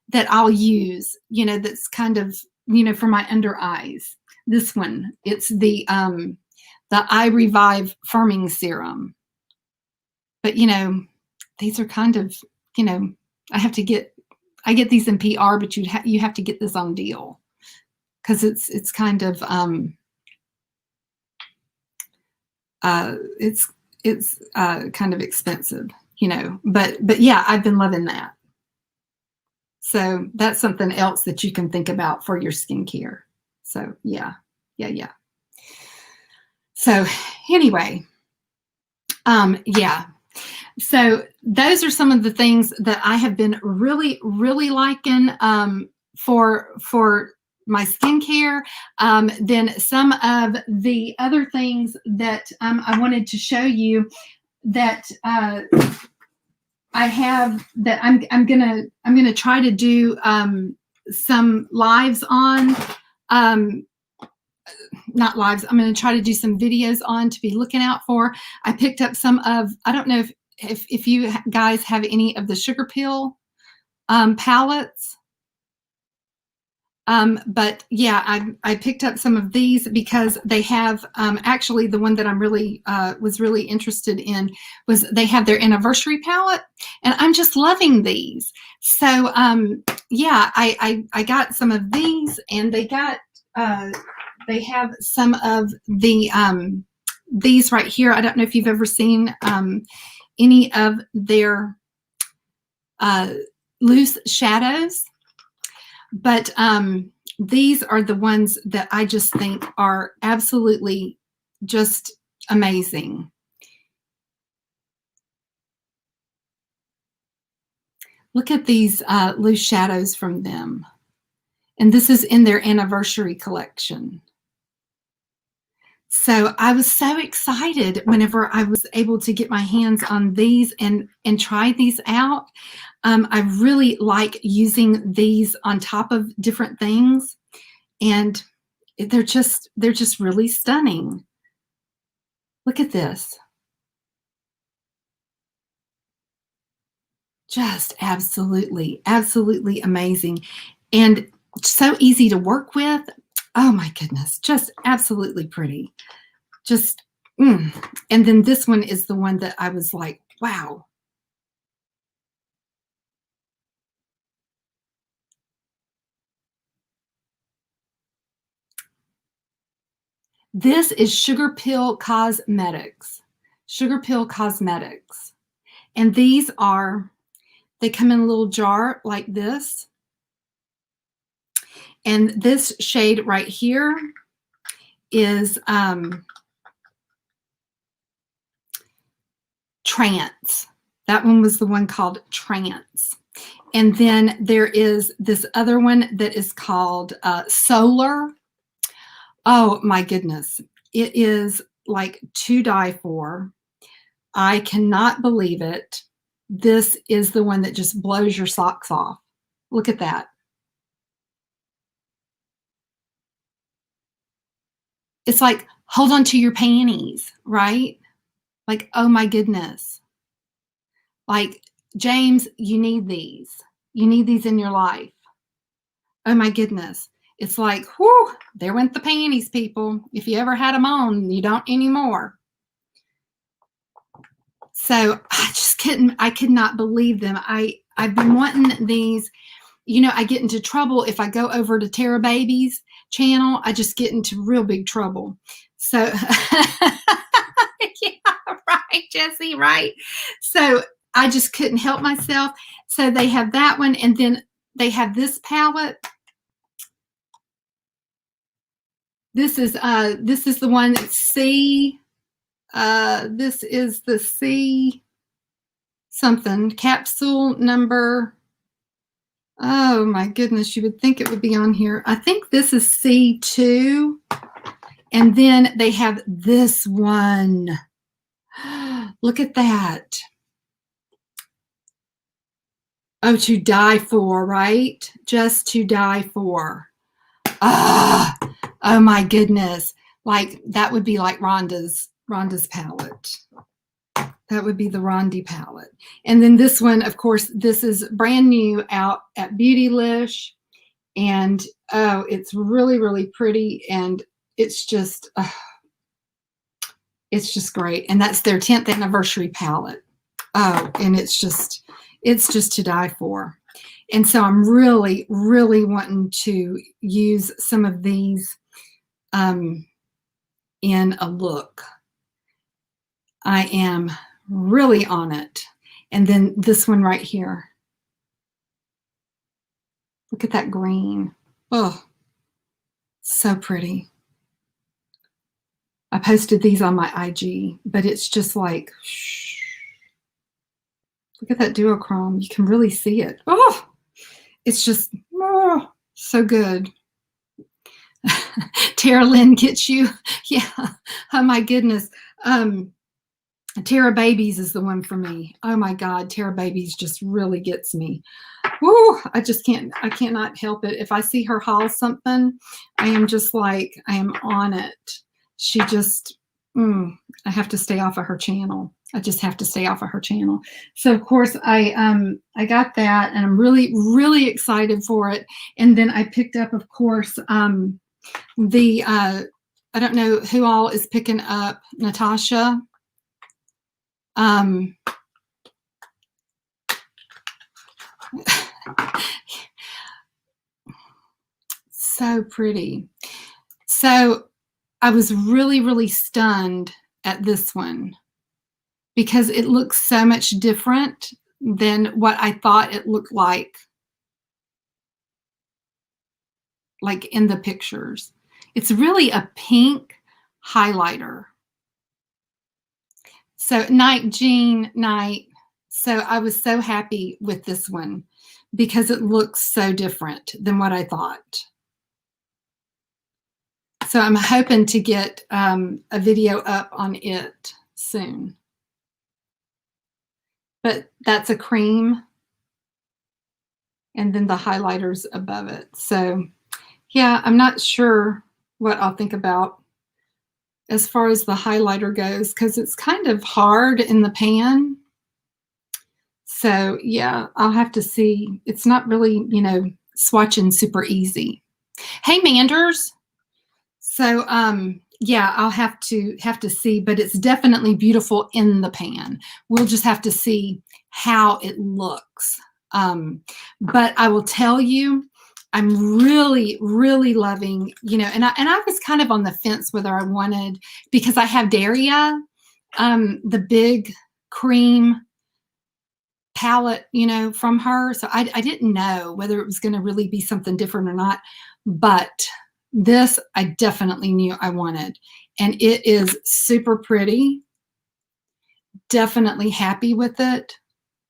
that I'll use, you know, that's kind of, you know, for my under eyes. This one, it's the Eye Revive Firming Serum. But, you know, these are kind of, you know, I get these in PR, but you have to get this on deal because it's kind of it's kind of expensive, you know, but yeah, I've been loving that. So that's something else that you can think about for your skincare. So yeah. So anyway, yeah. So those are some of the things that I have been really, really liking for my skincare. Then some of the other things that I wanted to show you that I have that I'm gonna try to do some lives on. Not lives. I'm going to try to do some videos on to be looking out for. I picked up some of, I don't know if you guys have any of the sugar pill palettes. But yeah, I picked up some of these because they have, actually the one that I'm really, was really interested in was they have their anniversary palette, and I'm just loving these. So, yeah, I got some of these, and they got, they have some of the, these right here. I don't know if you've ever seen, any of their, loose shadows. But these are the ones that I just think are absolutely just amazing. Look at these loose shadows from them. And this is in their anniversary collection. So I was so excited whenever I was able to get my hands on these and try these out. I really like using these on top of different things, and they're just really stunning. Look at this. Just absolutely, absolutely amazing. And so easy to work with. Oh my goodness, just absolutely pretty. Just, mm. And then this one is the one that I was like, wow. This is Sugar Pill Cosmetics. Sugar Pill Cosmetics. And these are, they come in a little jar like this. And this shade right here is Trance. That one was the one called Trance. And then there is this other one that is called Solar. Oh my goodness. It is like to die for. I cannot believe it. This is the one that just blows your socks off. Look at that. It's like, hold on to your panties, right? Like, oh my goodness. Like, James, you need these. You need these in your life. Oh my goodness. It's like, whew, there went the panties, people. If you ever had them on, you don't anymore. So I could not believe them. I've been wanting these. You know, I get into trouble if I go over to Tara Baby's channel. I just get into real big trouble. So, yeah, right, Jessie, right. So I just couldn't help myself. So they have that one, and then they have this palette. This is the one that's C. This is the C something capsule number. Oh my goodness, you would think it would be on here. I think this is C2. And then they have this one. Look at that. Oh, to die for, right? Just to die for. Ah, oh my goodness. Like that would be like Rhonda's palette. That would be the Rondi palette. And then this one, of course, this is brand new out at Beautylish. And oh, it's really, really pretty. And it's just great. And that's their 10th anniversary palette. Oh, and it's just to die for. And so I'm really, really wanting to use some of these in a look. I am really on it. And then this one right here. Look at that green. Oh, so pretty. I posted these on my IG, but it's just like, shh. Look at that duochrome. You can really see it. Oh, it's just so good. Tara Lynn gets you. Yeah. Oh my goodness. Tara Babies is the one for me. Oh my God. Tara Babies just really gets me. Woo, I cannot help it. If I see her haul something, I am just like, I am on it. She just, I have to stay off of her channel. I just have to stay off of her channel. So of course I got that, and I'm really, really excited for it. And then I picked up, of course, the, I don't know who all is picking up Natasha. So pretty. So I was really, really stunned at this one because it looks so much different than what I thought it looked like. like in the pictures. It's really a pink highlighter. So night, Jean, night. So I was so happy with this one because it looks so different than what I thought. So I'm hoping to get a video up on it soon. But that's a cream. And then the highlighters above it. So yeah, I'm not sure what I'll think about as far as the highlighter goes, because it's kind of hard in the pan. So yeah, I'll have to see. It's not really, you know, swatching super easy. Hey, Manders. So yeah, I'll have to see, but it's definitely beautiful in the pan. We'll just have to see how it looks. But I will tell you, I'm really, really loving, you know, and I was kind of on the fence whether I wanted, because I have Daria, the big cream palette, you know, from her. So I didn't know whether it was going to really be something different or not, but this I definitely knew I wanted. And it is super pretty. Definitely happy with it.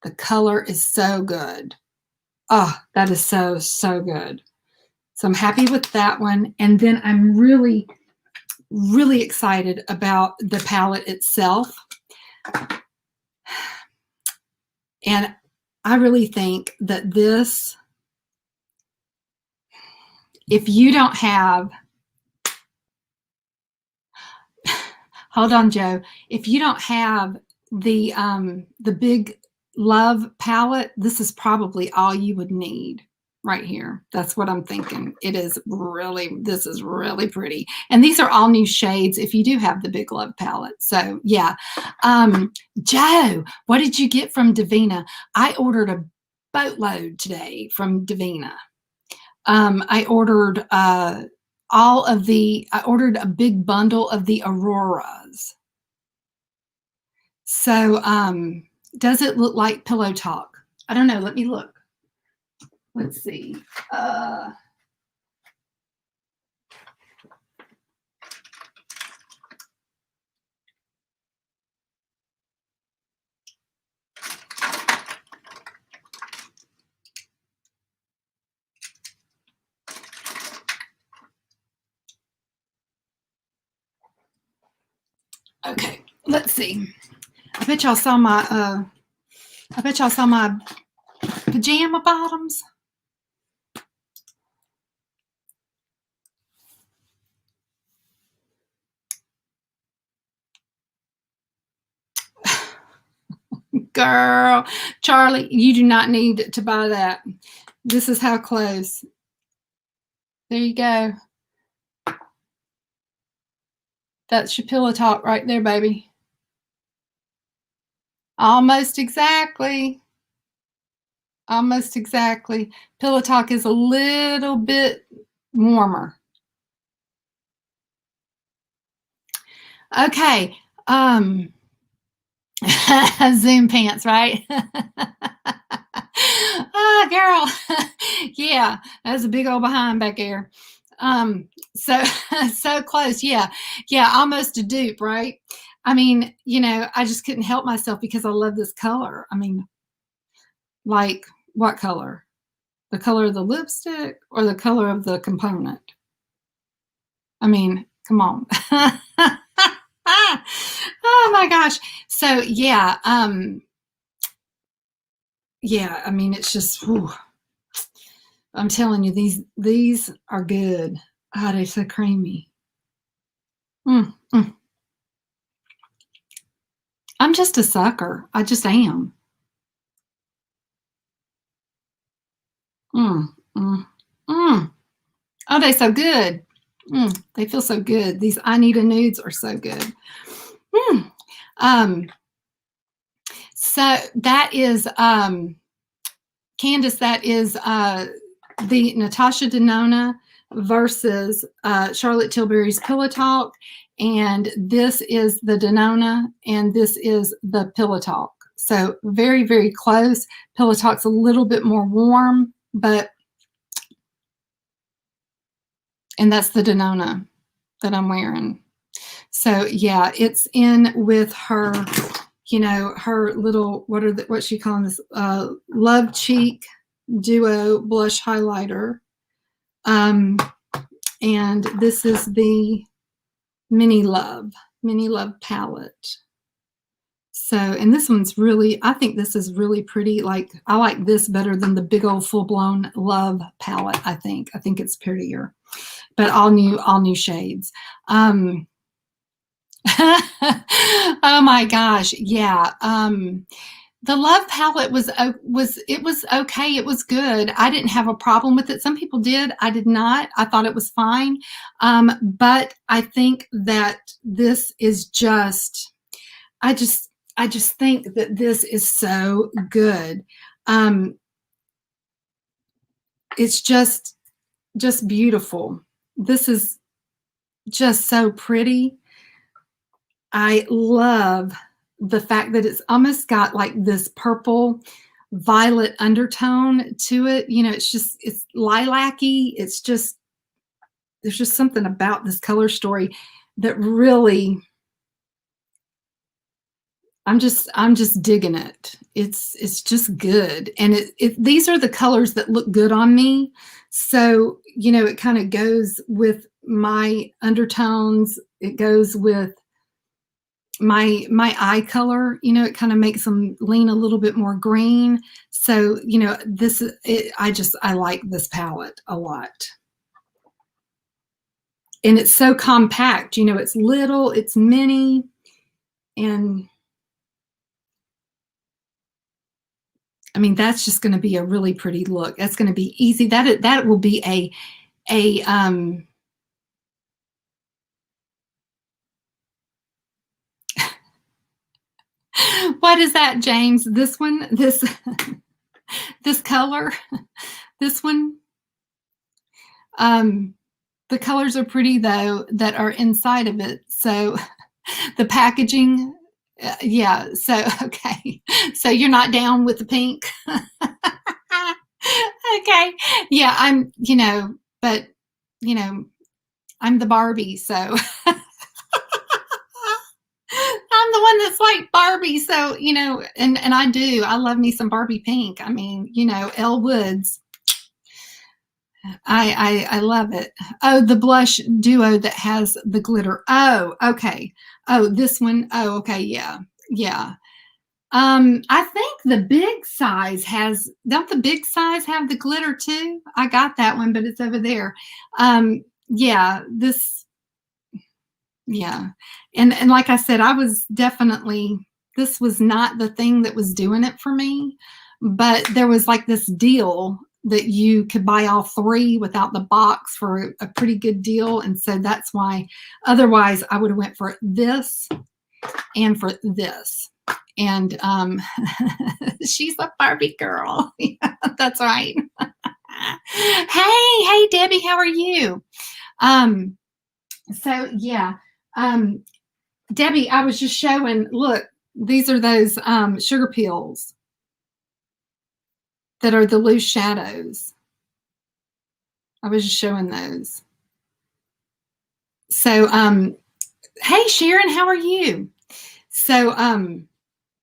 The color is so good. Oh, that is so, so good. So I'm happy with that one. And then I'm really, really excited about the palette itself. And I really think that this, if you don't have, hold on, Joe, if you don't have the Big Love palette, this is probably all you would need right here. That's what I'm thinking. It is really, this is really pretty. And these are all new shades if you do have the Big Love palette. So yeah. Joe, what did you get from Davina? I ordered a boatload today from Davina. I ordered I ordered a big bundle of the Auroras. So does it look like Pillow Talk? I don't know. Let me look. Let's see. Okay, let's see. I bet y'all saw my pajama bottoms. Girl, Charlie, you do not need to buy that. This is how close. There you go. That's your Pillow Talk right there, baby. Almost exactly. Almost exactly. Pillow Talk is a little bit warmer. Okay. Zoom pants, right? Ah, girl. Yeah, that's a big old behind back there. So so close. Yeah. Yeah, almost a dupe, right? I mean, you know, I just couldn't help myself because I love this color. I mean, like what color? The color of the lipstick or the color of the component? I mean, come on. Oh my gosh. So yeah, yeah, I mean, it's just, whew. I'm telling you, these are good. Ah, they're so creamy. Mm, mm. I'm just a sucker. I just am. Mm, mm, mm. Oh, they're so good. They feel so good. These I Need a Nudes are so good. So that is Candace, that is the Natasha Denona versus Charlotte Tilbury's Pillow Talk. And this is the Denona, and this is the Pillow Talk. So very, very close. Pillow Talk's a little bit more warm, but And that's the Denona that I'm wearing. So yeah, it's in with her, you know, her little, what's she calling this? Love Cheek Duo Blush Highlighter. And this is the Mini Love palette. So, and this one's really, I think this is really pretty. Like, I like this better than the big old full-blown Love palette, I think. I think it's prettier, but all new shades. Oh my gosh, yeah. The Love palette was okay. It was good. I didn't have a problem with it. Some people did. I did not. I thought it was fine. But I think that this is just, I just think that this is so good. It's just beautiful. This is just so pretty. I love the fact that it's almost got like this purple violet undertone to it. You know, it's lilac-y. It's just, there's just something about this color story that really, I'm just digging it. It's just good. And these are the colors that look good on me. So, you know, it kind of goes with my undertones. It goes with my eye color. You know, it kind of makes them lean a little bit more green. So, you know, I like this palette a lot. And it's so compact. You know, it's little, it's mini, and I mean, that's just going to be a really pretty look. That's going to be easy. That will be what is that, James? This one, this color, this one. The colors are pretty though that are inside of it. So the packaging, yeah. So okay, so you're not down with the pink. Okay, yeah. You know, but you know, I'm the Barbie, so I'm the one that's like Barbie. So, you know, and I love me some Barbie pink. I mean, you know, Elle Woods. I love it. Oh, the blush duo that has the glitter. Oh, okay. Oh, this one. Oh, okay. Yeah. Yeah. I think the big size don't the big size have the glitter too? I got that one, but it's over there. Yeah, yeah. And like I said, this was not the thing that was doing it for me, but there was like this deal that you could buy all three without the box for a pretty good deal. And so that's why, otherwise I would have went for this and for this. And she's a Barbie girl. Yeah, that's right. Hey, Debbie, how are you? So yeah, Debbie, I was just showing, look, these are those sugar peels that are the loose shadows. I was just showing those. So, hey, Sharon, how are you? So,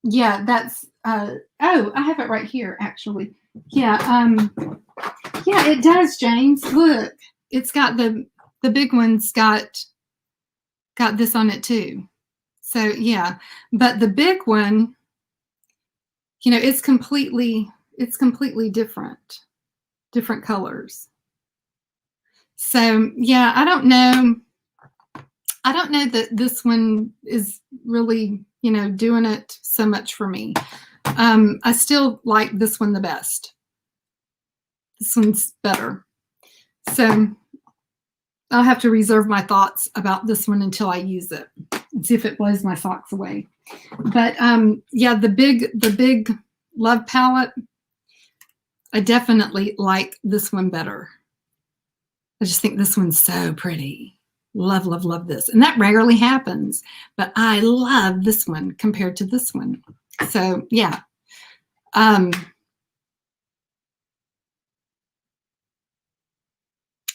yeah, that's, oh, I have it right here, actually. Yeah, yeah, it does, James. Look, it's got the big one's got this on it too. So yeah, but the big one, you know, it's completely different colors. So yeah, I don't know that this one is really, you know, doing it so much for me. I still like this one the best. This one's better. So I'll have to reserve my thoughts about this one until I use it and see if it blows my socks away. But yeah, the big Love palette, I definitely like this one better. I just think this one's so pretty. Love, love, love this. And that rarely happens, but I love this one compared to this one. So yeah.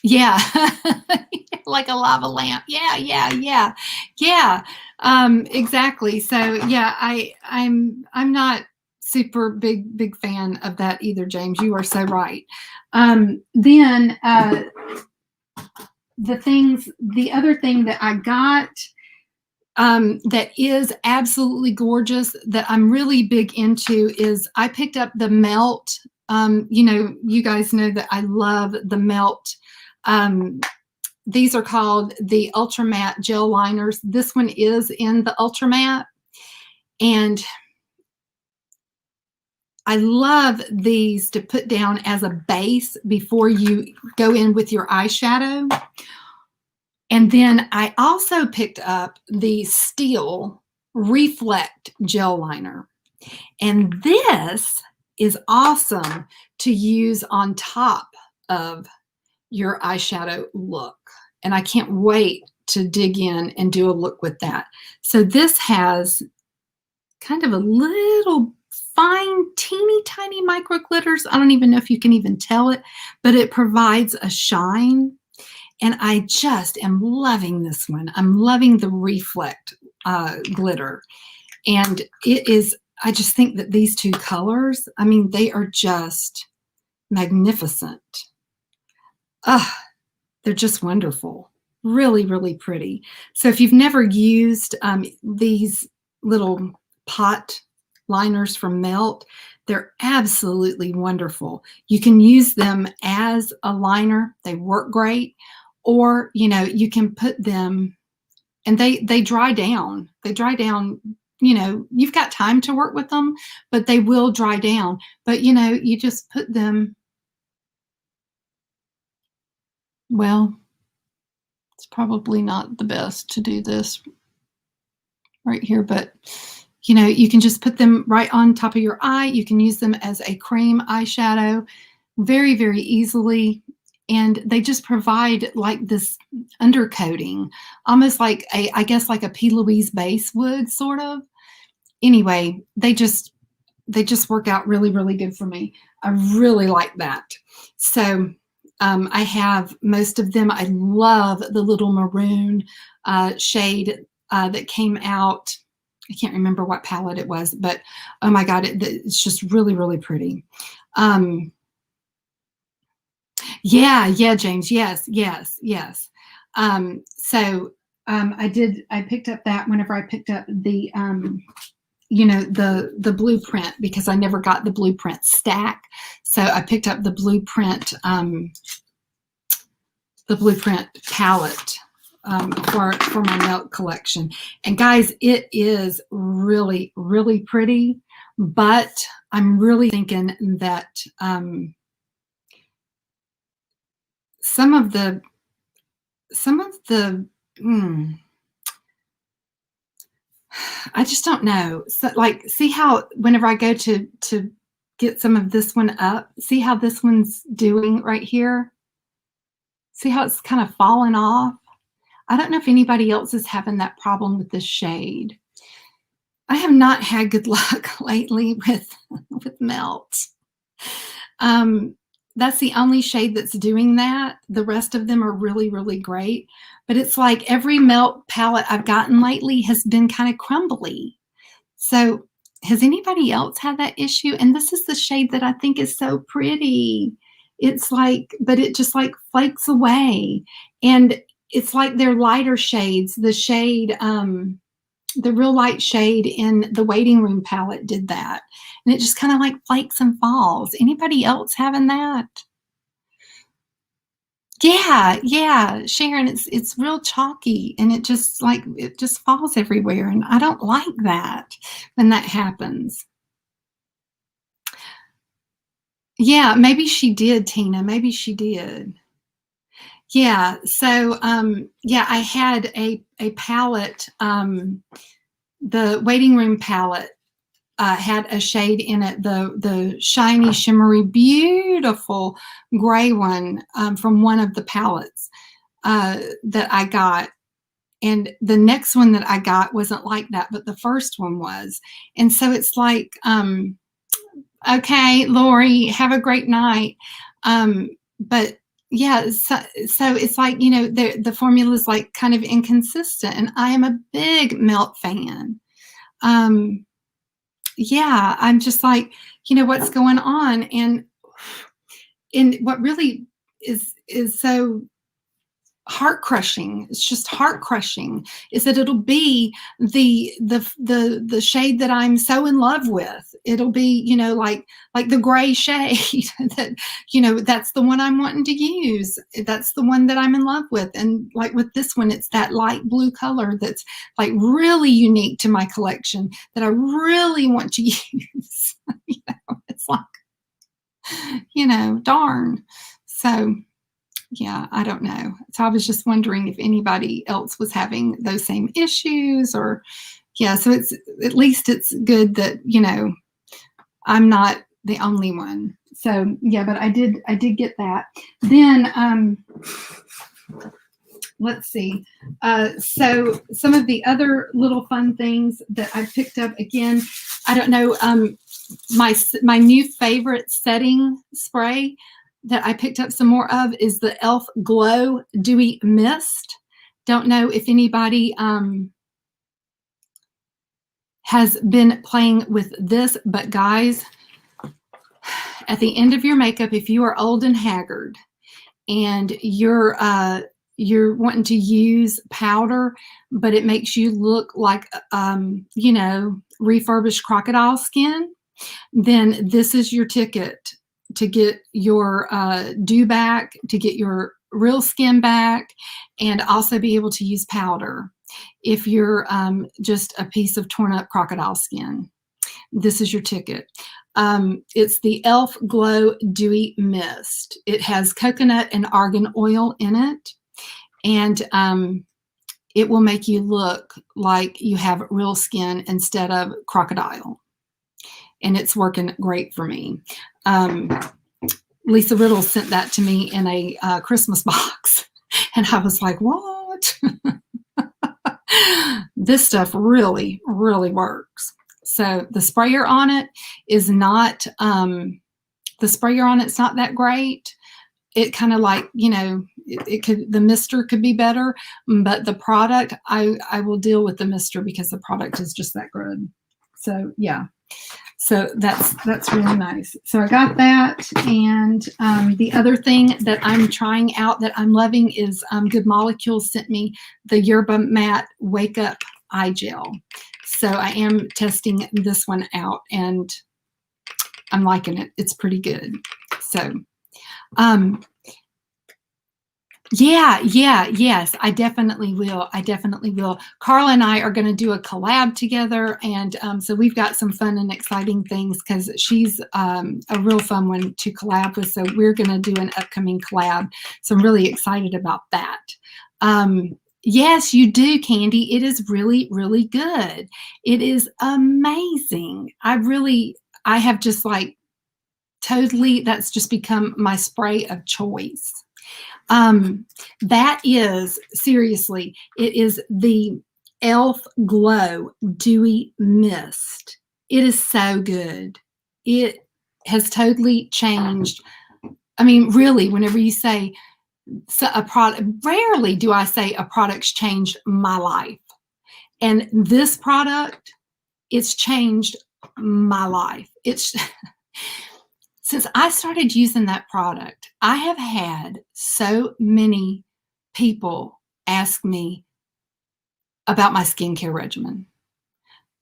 Yeah. Like a lava lamp. Yeah, yeah, yeah. Yeah. Exactly. So yeah, I'm not super big fan of that either, James. You are so right. Then the other thing that I got that is absolutely gorgeous that I'm really big into is I picked up the Melt. You know, you guys know that I love the Melt. These are called the Ultra Matte Gel Liners. This one is in the Ultra Matte. And I love these to put down as a base before you go in with your eyeshadow. And then I also picked up the Steel Reflect Gel Liner. And this is awesome to use on top of your eyeshadow look. And I can't wait to dig in and do a look with that. So this has kind of a little fine, teeny tiny micro glitters. I don't even know if you can even tell it, but it provides a shine. And I just am loving this one. I'm loving the Reflect glitter. And it is, I just think that these two colors, I mean, they are just magnificent. They're just wonderful. Really, really pretty. So if you've never used these little pot liners from Melt, they're absolutely wonderful. You can use them as a liner. They work great. Or, you know, you can put them, and they dry down. They dry down, you know, you've got time to work with them, but they will dry down. But, you know, you just put them, well, it's probably not the best to do this right here, but you know, you can just put them right on top of your eye. You can use them as a cream eyeshadow very, very easily. And they just provide like this undercoating, almost like I guess like a P. Louise base would sort of. Anyway, they just work out really, really good for me. I really like that. So I have most of them. I love the little maroon shade that came out. I can't remember what palette it was, but oh my God, it's just really, really pretty. Yeah, yeah, James. Yes, yes, yes. I picked up that whenever I picked up the, you know, the blueprint, because I never got the blueprint stack. So I picked up the blueprint palette for my Melt collection. And guys, it is really, really pretty, but I'm really thinking that some of the I just don't know. So, like, see how whenever I go to get some of this one up, see how this one's doing right here? See how it's kind of fallen off? I don't know if anybody else is having that problem with this shade. I have not had good luck lately with Melt. That's the only shade that's doing that. The rest of them are really, really great. But it's like every Melt palette I've gotten lately has been kind of crumbly. So has anybody else had that issue? And this is the shade that I think is so pretty. It's like, but it just like flakes away. And it's like they're lighter shades. The shade, the real light shade in the Waiting Room palette did that. And it just kind of like flakes and falls. Anybody else having that? Yeah, yeah, Sharon, it's real chalky and it just falls everywhere. And I don't like that when that happens. Yeah, maybe she did, Tina. Maybe she did. Yeah. So yeah, I had a palette, the Waiting Room palette had a shade in it, the shiny, shimmery, beautiful gray one from one of the palettes that I got. And the next one that I got wasn't like that, but the first one was. And so it's like, okay, Lori, have a great night. But yeah, so it's like, you know, the formula is like kind of inconsistent, and I am a big Melt fan. Yeah, I'm just like, you know, what's going on? And what really is so heart crushing, it's just heart crushing, is that it'll be the shade that I'm so in love with. It'll be, you know, like the gray shade that, you know, that's the one I'm wanting to use. That's the one that I'm in love with. And like with this one, it's that light blue color that's like really unique to my collection that I really want to use. You know, it's like, you know, darn. So yeah, I don't know. So I was just wondering if anybody else was having those same issues, or yeah, so it's at least it's good that, you know, I'm not the only one. So yeah, but I did get that. Then let's see. So some of the other little fun things that I picked up, again, I don't know, my new favorite setting spray that I picked up some more of is the e.l.f. Glow Dewy Mist. Don't know if anybody has been playing with this, but guys, at the end of your makeup, if you are old and haggard and you're wanting to use powder, but it makes you look like, you know, refurbished crocodile skin, then this is your ticket to get your dew back, to get your real skin back, and also be able to use powder if you're just a piece of torn up crocodile skin. This is your ticket. It's the e.l.f. Glow Dewy Mist. It has coconut and argan oil in it, and it will make you look like you have real skin instead of crocodile. And it's working great for me. Lisa Riddle sent that to me in a Christmas box, and I was like, what? This stuff really, really works. So the sprayer on it is not, it's not that great. It kind of like, you know, the mister could be better, but the product, I will deal with the mister because the product is just that good. So yeah. So that's really nice. So I got that. And the other thing that I'm trying out that I'm loving is Good Molecules sent me the Yerba Matte Wake Up Eye Gel. So I am testing this one out, and I'm liking it. It's pretty good. So yes, I definitely will. Carla and I are going to do a collab together, and so we've got some fun and exciting things because she's a real fun one to collab with. So we're going to do an upcoming collab. So I'm really excited about that. Yes, you do, Candy. It is really, really good. It is amazing. I have just like totally, that's just become my spray of choice. That is, seriously, it is the e.l.f. Glow Dewy Mist. It is so good. It has totally changed. I mean, really, whenever you say a product, rarely do I say a product's changed my life. And this product, it's changed my life. It's since I started using that product, I have had so many people ask me about my skincare regimen.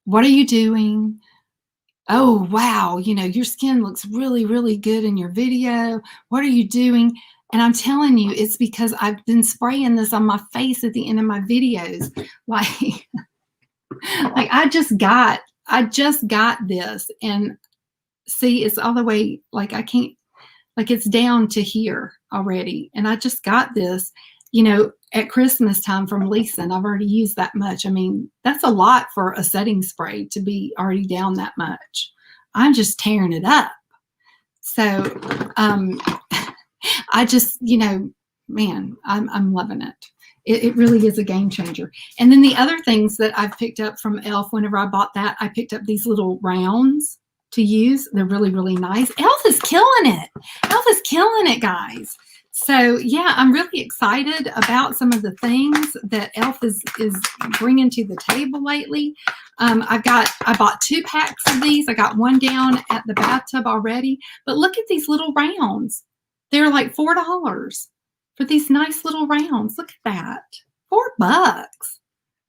What are you doing? Oh, wow, you know, your skin looks really, really good in your video. What are you doing? And I'm telling you, it's because I've been spraying this on my face at the end of my videos. Like, like I just got this, and see, it's all the way, like I can't, like it's down to here already. And I just got this, you know, at Christmas time from Lisa, and I've already used that much. I mean, that's a lot for a setting spray to be already down that much. I'm just tearing it up. So I just, you know, man, I'm loving it. It really is a game changer. And then the other things that I've picked up from e.l.f., whenever I bought that, I picked up these little rounds to use. They're really, really nice. e.l.f. is killing it. e.l.f. is killing it, guys. So yeah, I'm really excited about some of the things that Elf is bringing to the table lately. I bought 2 packs of these. I got one down at the bathtub already. But look at these little rounds. They're like $4 for these nice little rounds. Look at that, $4.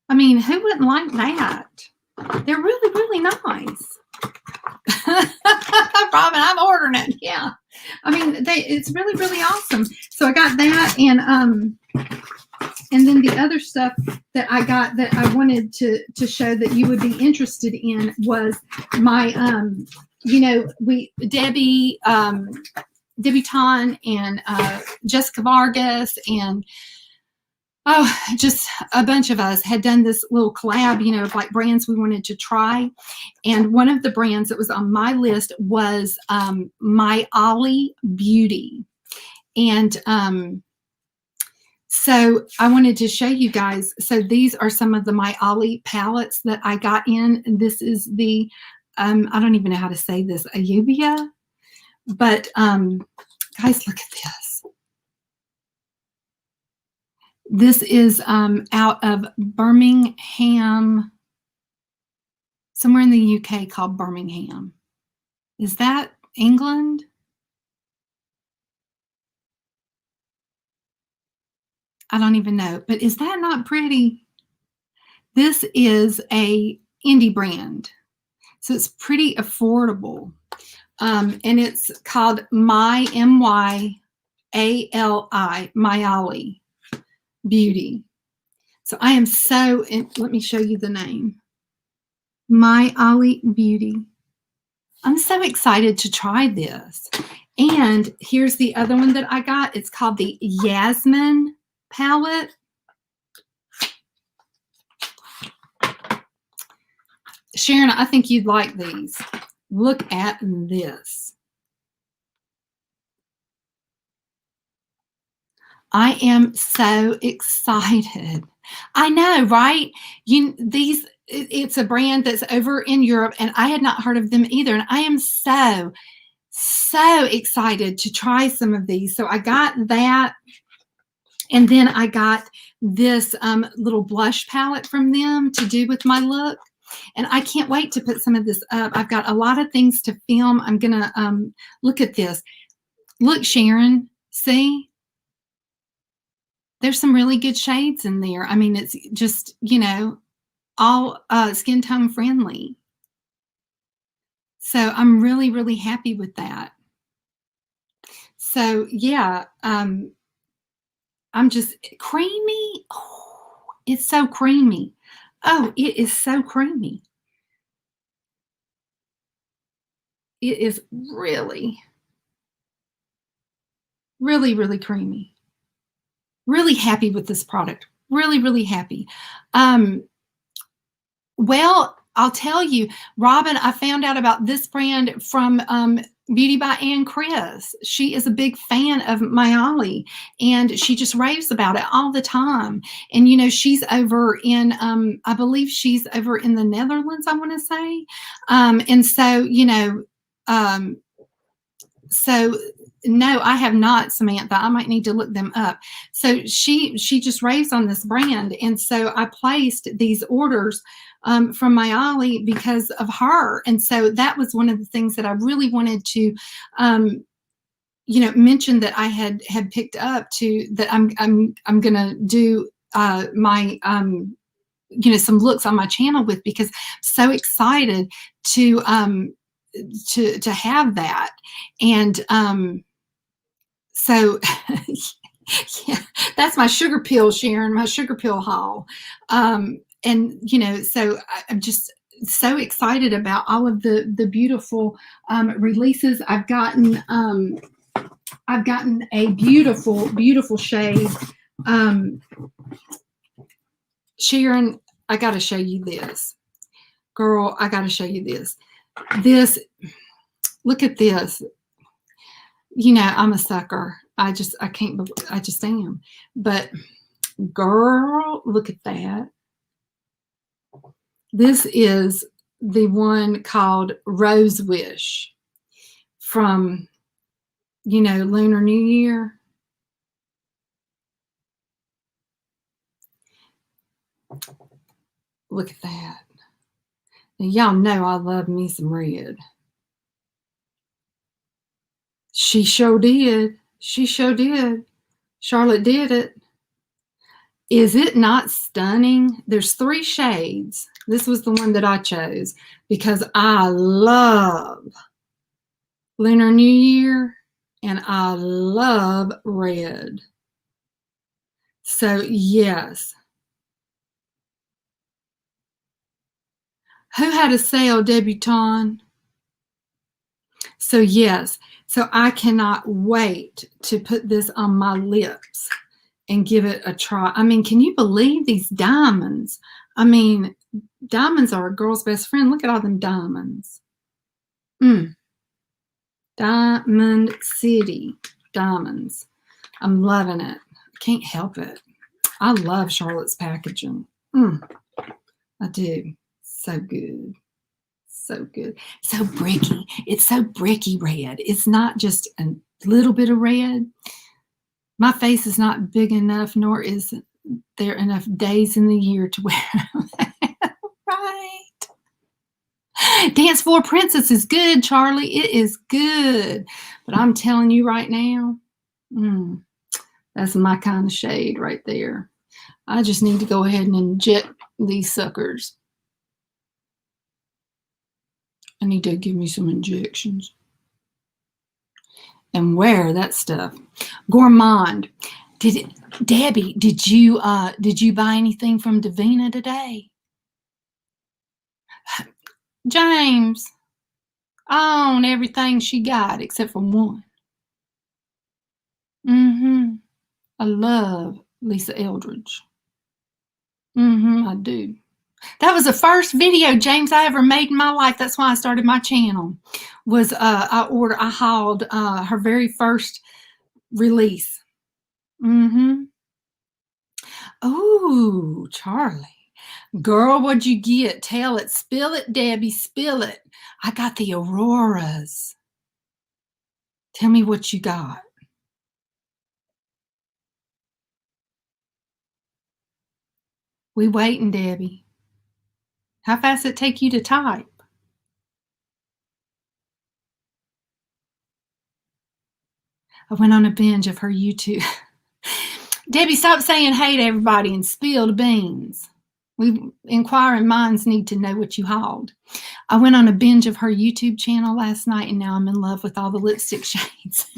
I mean, who wouldn't like that? They're really, really nice. Robin, I'm ordering it. Yeah. I mean, it's really, really awesome. So I got that, and then the other stuff that I got that I wanted to show that you would be interested in was my, you know, Debbie Ton and Jessica Vargas and just a bunch of us had done this little collab, you know, of like brands we wanted to try. And one of the brands that was on my list was My Ollie Beauty. And so I wanted to show you guys. So these are some of the My Ollie palettes that I got in. And this is the, I don't even know how to say this, Ayubia. But guys, look at this. This is out of Birmingham, somewhere in the UK called Birmingham. Is that England? I don't even know, but is that not pretty? This is a indie brand, so it's pretty affordable. And it's called My Ollie Beauty. So I am so, let me show you the name. My Ollie Beauty. I'm so excited to try this. And here's the other one that I got. It's called the Yasmin palette. Sharon, I think you'd like these. Look at this. I am so excited. I know, right? It's a brand that's over in Europe, and I had not heard of them either. And I am so excited to try some of these. So I got that. And then I got this little blush palette from them to do with my look. And I can't wait to put some of this up. I've got a lot of things to film. I'm going to look at this. Look, Sharon, see? There's some really good shades in there. I mean, it's just, you know, all skin tone friendly. So I'm really, really happy with that. So yeah, I'm just creamy. Oh, it's so creamy. Oh, it is so creamy. It is really, really, really creamy. Really happy with this product. Really, really happy. Well, I'll tell you, Robin, I found out about this brand from Beauty by Ann Chris. She is a big fan of My Ollie, and she just raves about it all the time. And, you know, she's over in, I believe she's over in the Netherlands, I want to say. And so, you know, so no, I have not, Samantha. I might need to look them up. So she just raves on this brand. And so I placed these orders from My Ollie because of her. And so that was one of the things that I really wanted to, you know, mention that I had picked up to, that I'm going to do my, you know, some looks on my channel with, because I'm so excited to have that. And so yeah, that's my sugar pill, Sharon, my sugar pill haul. And, you know, so I'm just so excited about all of the beautiful releases. I've gotten a beautiful, beautiful shade. Sharon, I got to show you this. Girl, I got to show you this. This, look at this. You know, I'm a sucker. I just am. But girl, look at that. This is the one called Rose Wish from, you know, Lunar New Year. Look at that. Now, y'all know I love me some red. She sure did. She sure did. Charlotte did it. Is it not stunning? There's 3 shades. This was the one that I chose because I love Lunar New Year and I love red. So yes. Who had a sale, debutante? So yes. So I cannot wait to put this on my lips and give it a try. I mean, can you believe these diamonds? I mean, diamonds are a girl's best friend. Look at all them diamonds. Diamond City diamonds. I'm loving it. I can't help it. I love Charlotte's packaging. I do. So good. So good. So bricky. It's so bricky red. It's not just a little bit of red. My face is not big enough, nor is there enough days in the year to wear that. Right. Dance Floor Princess is good, Charlie. It is good. But I'm telling you right now, that's my kind of shade right there. I just need to go ahead and inject these suckers. I need to give me some injections and wear that stuff. Gourmand. Debbie, did you buy anything from Davina today? James, I own everything she got except for one. I love Lisa Eldridge. I do. That was the first video, James, I ever made in my life. That's why I started my channel. Was I hauled her very first release. Oh, Charlie. Girl, what'd you get? Tell it. Spill it, Debbie. Spill it. I got the Auroras. Tell me what you got. We waiting, Debbie. How fast it take you to type? I went on a binge of her YouTube. Debbie, stop saying hey to everybody and spill the beans. Inquiring minds need to know what you hauled. I went on a binge of her YouTube channel last night, and now I'm in love with all the lipstick shades.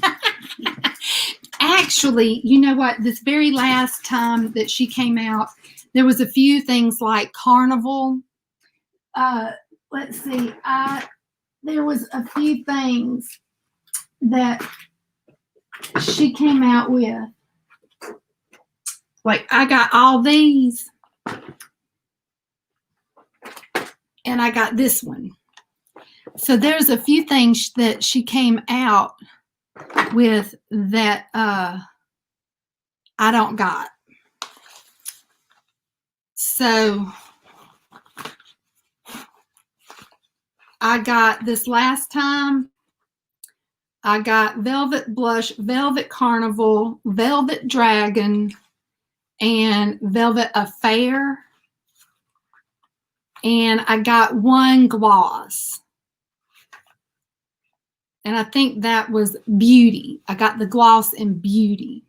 Actually, you know what? This very last time that she came out, there was a few things like Carnival. Let's see. There was a few things that she came out with. Like, I got all these. And I got this one. So there's a few things that she came out with that I don't got. So I got this last time. I got Velvet Blush, Velvet Carnival, Velvet Dragon, and Velvet Affair. And I got one gloss. And I think that was Beauty. I got the gloss in Beauty.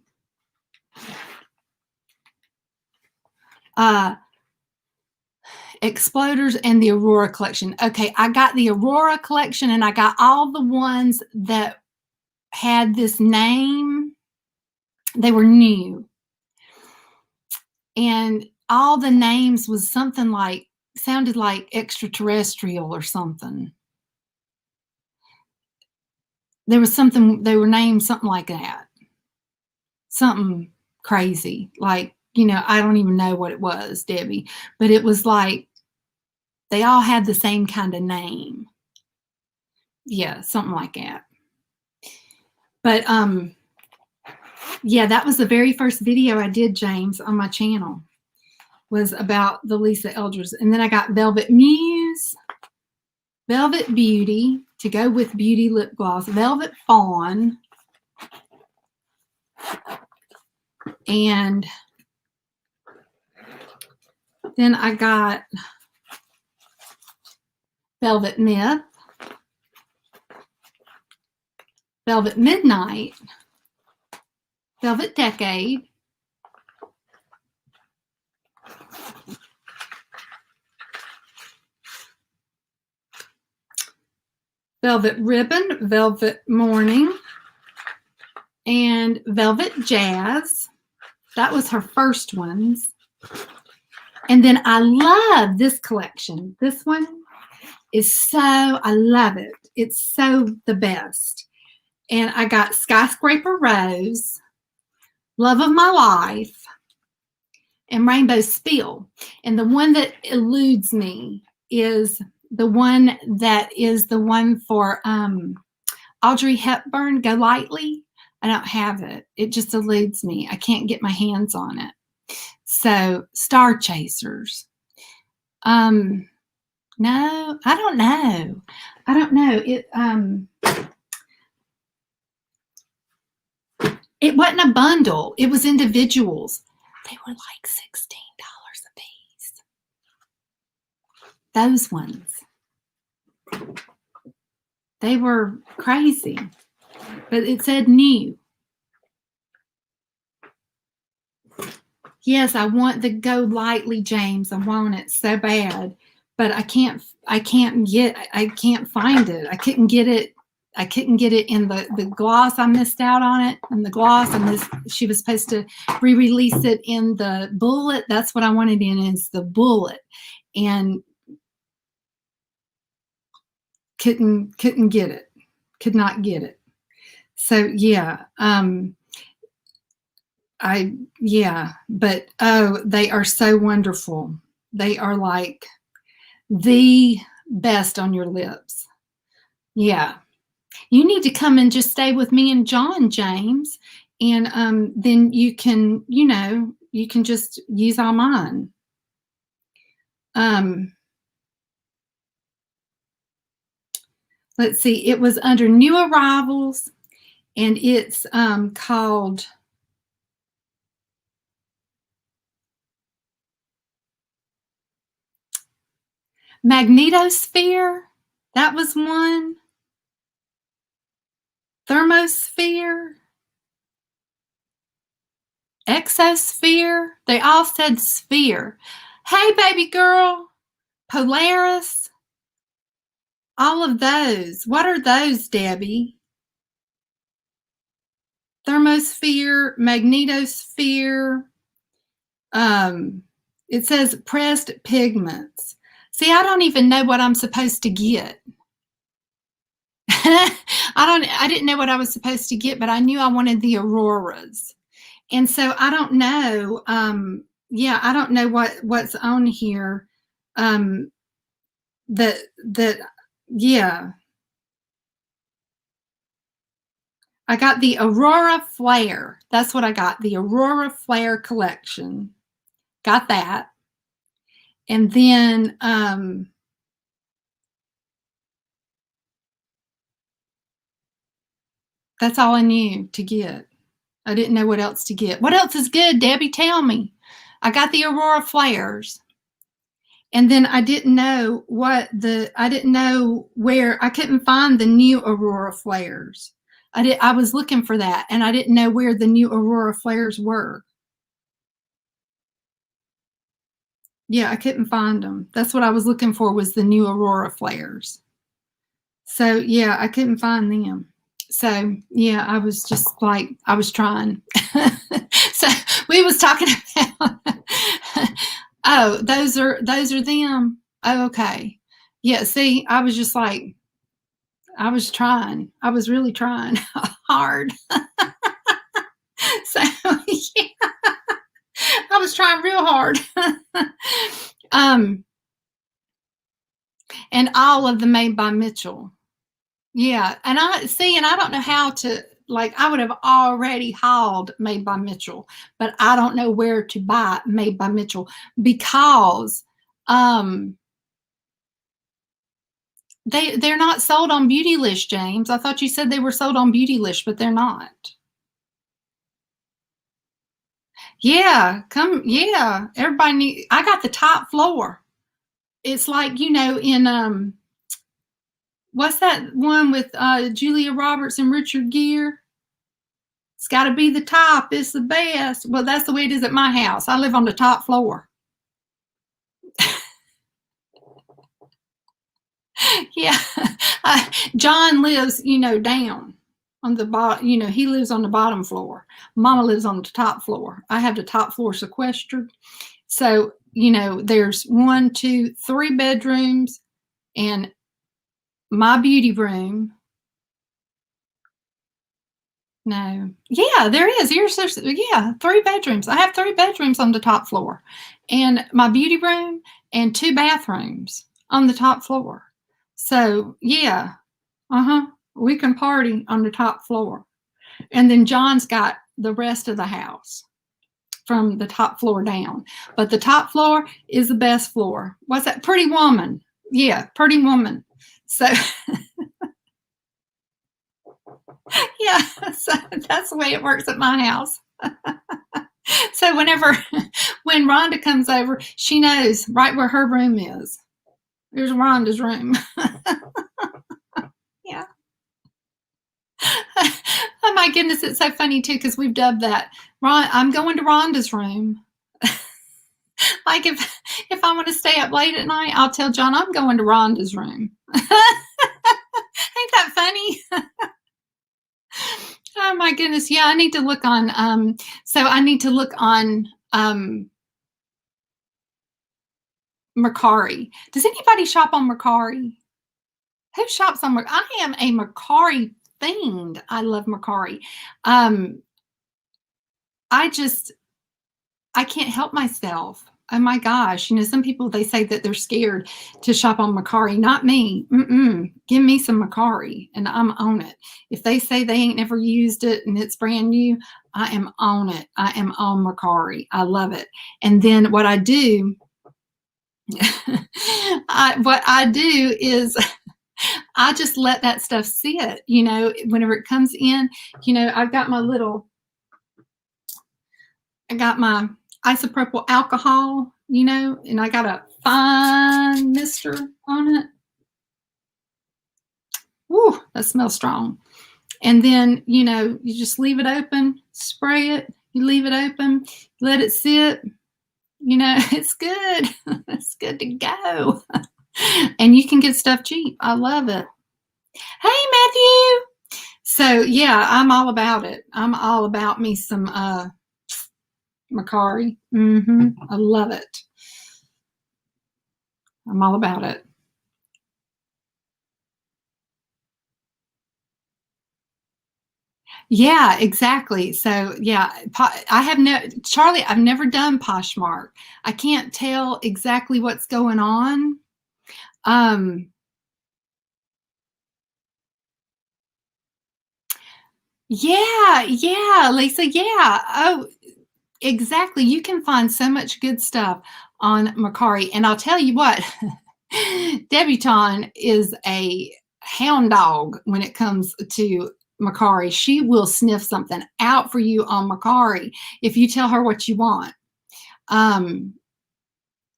Exploders and the Aurora collection. Okay, I got the Aurora collection, and I got all the ones that had this name. They were new. And all the names was something like, sounded like extraterrestrial or something. There was something, they were named something like that. Something crazy. Like, you know, I don't even know what it was, Debbie. But it was like, they all had the same kind of name. Yeah, something like that. But, yeah, that was the very first video I did, James, on my channel. Was about the Lisa Eldridge. And then I got Velvet Muse, Velvet Beauty, to go with Beauty Lip Gloss, Velvet Fawn, and Then I got Velvet Myth, Velvet Midnight, Velvet Decade, Velvet Ribbon, Velvet Morning, and Velvet Jazz. That was her first ones. And then I love this collection. This one is so, I love it. It's so the best. And I got Skyscraper Rose, Love of My Life, and Rainbow Spill. And the one that eludes me is the one that is the one for Audrey Hepburn, Go Lightly. I don't have it. It just eludes me. I can't get my hands on it. So Star Chasers. No, I don't know. I don't know. It wasn't a bundle. It was individuals. They were like $16 a piece. Those ones. They were crazy. But it said new. Yes, I want the Go Lightly, James. I want it so bad. But I can't find it. I couldn't get it. I couldn't get it in the gloss. I missed out on it in the gloss. She was supposed to re-release it in the bullet. That's what I wanted in, is the bullet. And couldn't get it. Could not get it. So yeah. But oh, they are so wonderful. They are like the best on your lips. Yeah. You need to come and just stay with me and John, James, and then you can, you can just use all mine. Let's see. It was under New Arrivals, and it's called Magnetosphere. That was one. Thermosphere. Exosphere. They all said sphere. Hey, baby girl. Polaris. All of those. What are those, Debbie? Thermosphere, magnetosphere. It says pressed pigments. See, I don't even know what I'm supposed to get. I didn't know what I was supposed to get, but I knew I wanted the Auroras. And so I don't know. I don't know what's on here. I got the Aurora Flare. That's what I got. The Aurora Flare collection. Got that. And then that's all I knew to get. I didn't know what else to get. What else is good, Debbie? Tell me. I got the Aurora Flares. And then I didn't know where, I couldn't find the new Aurora Flares. I was looking for that, and I didn't know where the new Aurora Flares were. Yeah, I couldn't find them. That's what I was looking for, was the new Aurora Flares. So yeah, I couldn't find them. So yeah, I was just like, I was trying. So we was talking about, oh, those are them. Oh, okay. Yeah, see, I was just like, I was trying. I was really trying hard. So yeah, I was trying real hard. And all of them made by Mitchell. Yeah, and I don't know how to, like, I would have already hauled Made by Mitchell, but I don't know where to buy Made by Mitchell, because they're not sold on Beautylist, James. I thought you said they were sold on Beautylist, but they're not. Yeah, come, yeah. Everybody need, I got the top floor. It's like, you know, in what's that one with Julia Roberts and Richard Gere? It's got to be the top. It's the best. Well, that's the way it is at my house. I live on the top floor. Yeah. John lives, you know, down on the bottom. You know, he lives on the bottom floor. Mama lives on the top floor. I have the top floor sequestered. So, you know, there's 1, 2, 3 bedrooms and my beauty room. No. Yeah, there is. Yeah, 3 bedrooms. I have 3 bedrooms on the top floor and my beauty room and 2 bathrooms on the top floor. So, yeah. Uh-huh. We can party on the top floor. And then John's got the rest of the house from the top floor down. But the top floor is the best floor. What's that? Pretty Woman. Yeah, Pretty Woman. So yeah, so that's the way it works at my house. So when Rhonda comes over, she knows right where her room is. There's Rhonda's room. Yeah. Oh my goodness, it's so funny too, because we've dubbed that. I'm going to Rhonda's room. Like if I want to stay up late at night, I'll tell John I'm going to Rhonda's room. Ain't that funny? Oh my goodness. Yeah, I need to look on Mercari. Does anybody shop on Mercari? Who shops on Mercari? I am a Mercari fiend. I love Mercari. I can't help myself. Oh my gosh. You know, some people, they say that they're scared to shop on Mercari. Not me. Give me some Mercari and I'm on it. If they say they ain't never used it and it's brand new, I am on it. I am on Mercari. I love it. And then what I do, what I do is I just let that stuff sit, you know, whenever it comes in, you know, I got my isopropyl alcohol, you know, and I got a fine mister on it. Woo, that smells strong. And then, you know, you just leave it open, spray it, you leave it open, let it sit, you know, it's good. It's good to go. And you can get stuff cheap. I love it. Hey, Matthew. So yeah, I'm all about it. I'm all about me some Mercari. I love it. I'm all about it. Yeah, exactly. So yeah, Charlie, I've never done Poshmark. I can't tell exactly what's going on. Yeah, Lisa. Yeah. Oh, exactly. You can find so much good stuff on Mercari. And I'll tell you what, Debutante is a hound dog when it comes to Mercari. She will sniff something out for you on Mercari if you tell her what you want.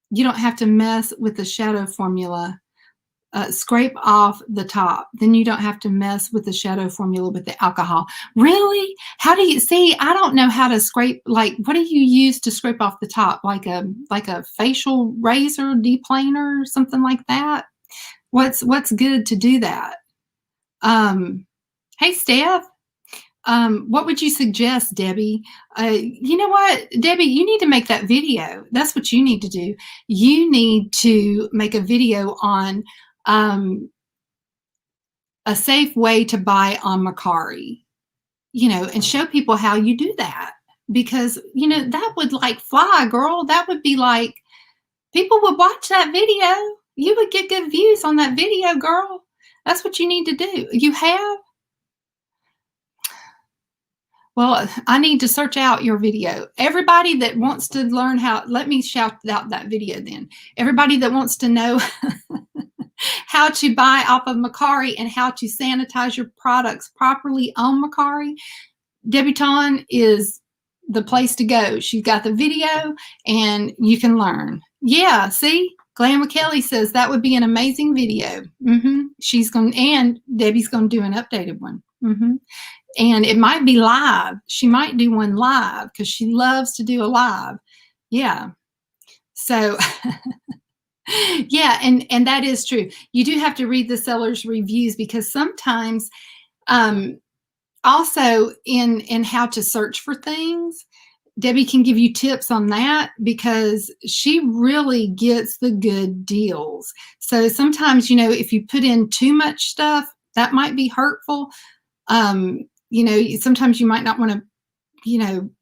You don't have to mess with the shadow formula. Scrape off the top. Then you don't have to mess with the shadow formula with the alcohol. Really? How do you see? I don't know how to scrape. Like, what do you use to scrape off the top? Like a facial razor, deplaner, something like that? What's good to do that? Hey, Steph. What would you suggest, Debbie? You know what, Debbie, you need to make that video. That's what you need to do. You need to make a video on a safe way to buy on Mercari, you know, and show people how you do that. Because, you know, that would like fly, girl. That would be like, people would watch that video. You would get good views on that video, girl. That's what you need to do. You have? Well, I need to search out your video. Everybody that wants to learn how, let me shout out that video then. Everybody that wants to know how to buy off of Mercari and how to sanitize your products properly on Mercari, Debutante is the place to go. She's got the video and you can learn. Yeah, see? Glam with Kelly says that would be an amazing video. She's going, and Debbie's going to do an updated one. And it might be live. She might do one live because she loves to do a live. Yeah. So, yeah, and that is true. You do have to read the seller's reviews because sometimes, also in how to search for things, Debbie can give you tips on that because she really gets the good deals. So sometimes, if you put in too much stuff, that might be hurtful. Sometimes you might not want to,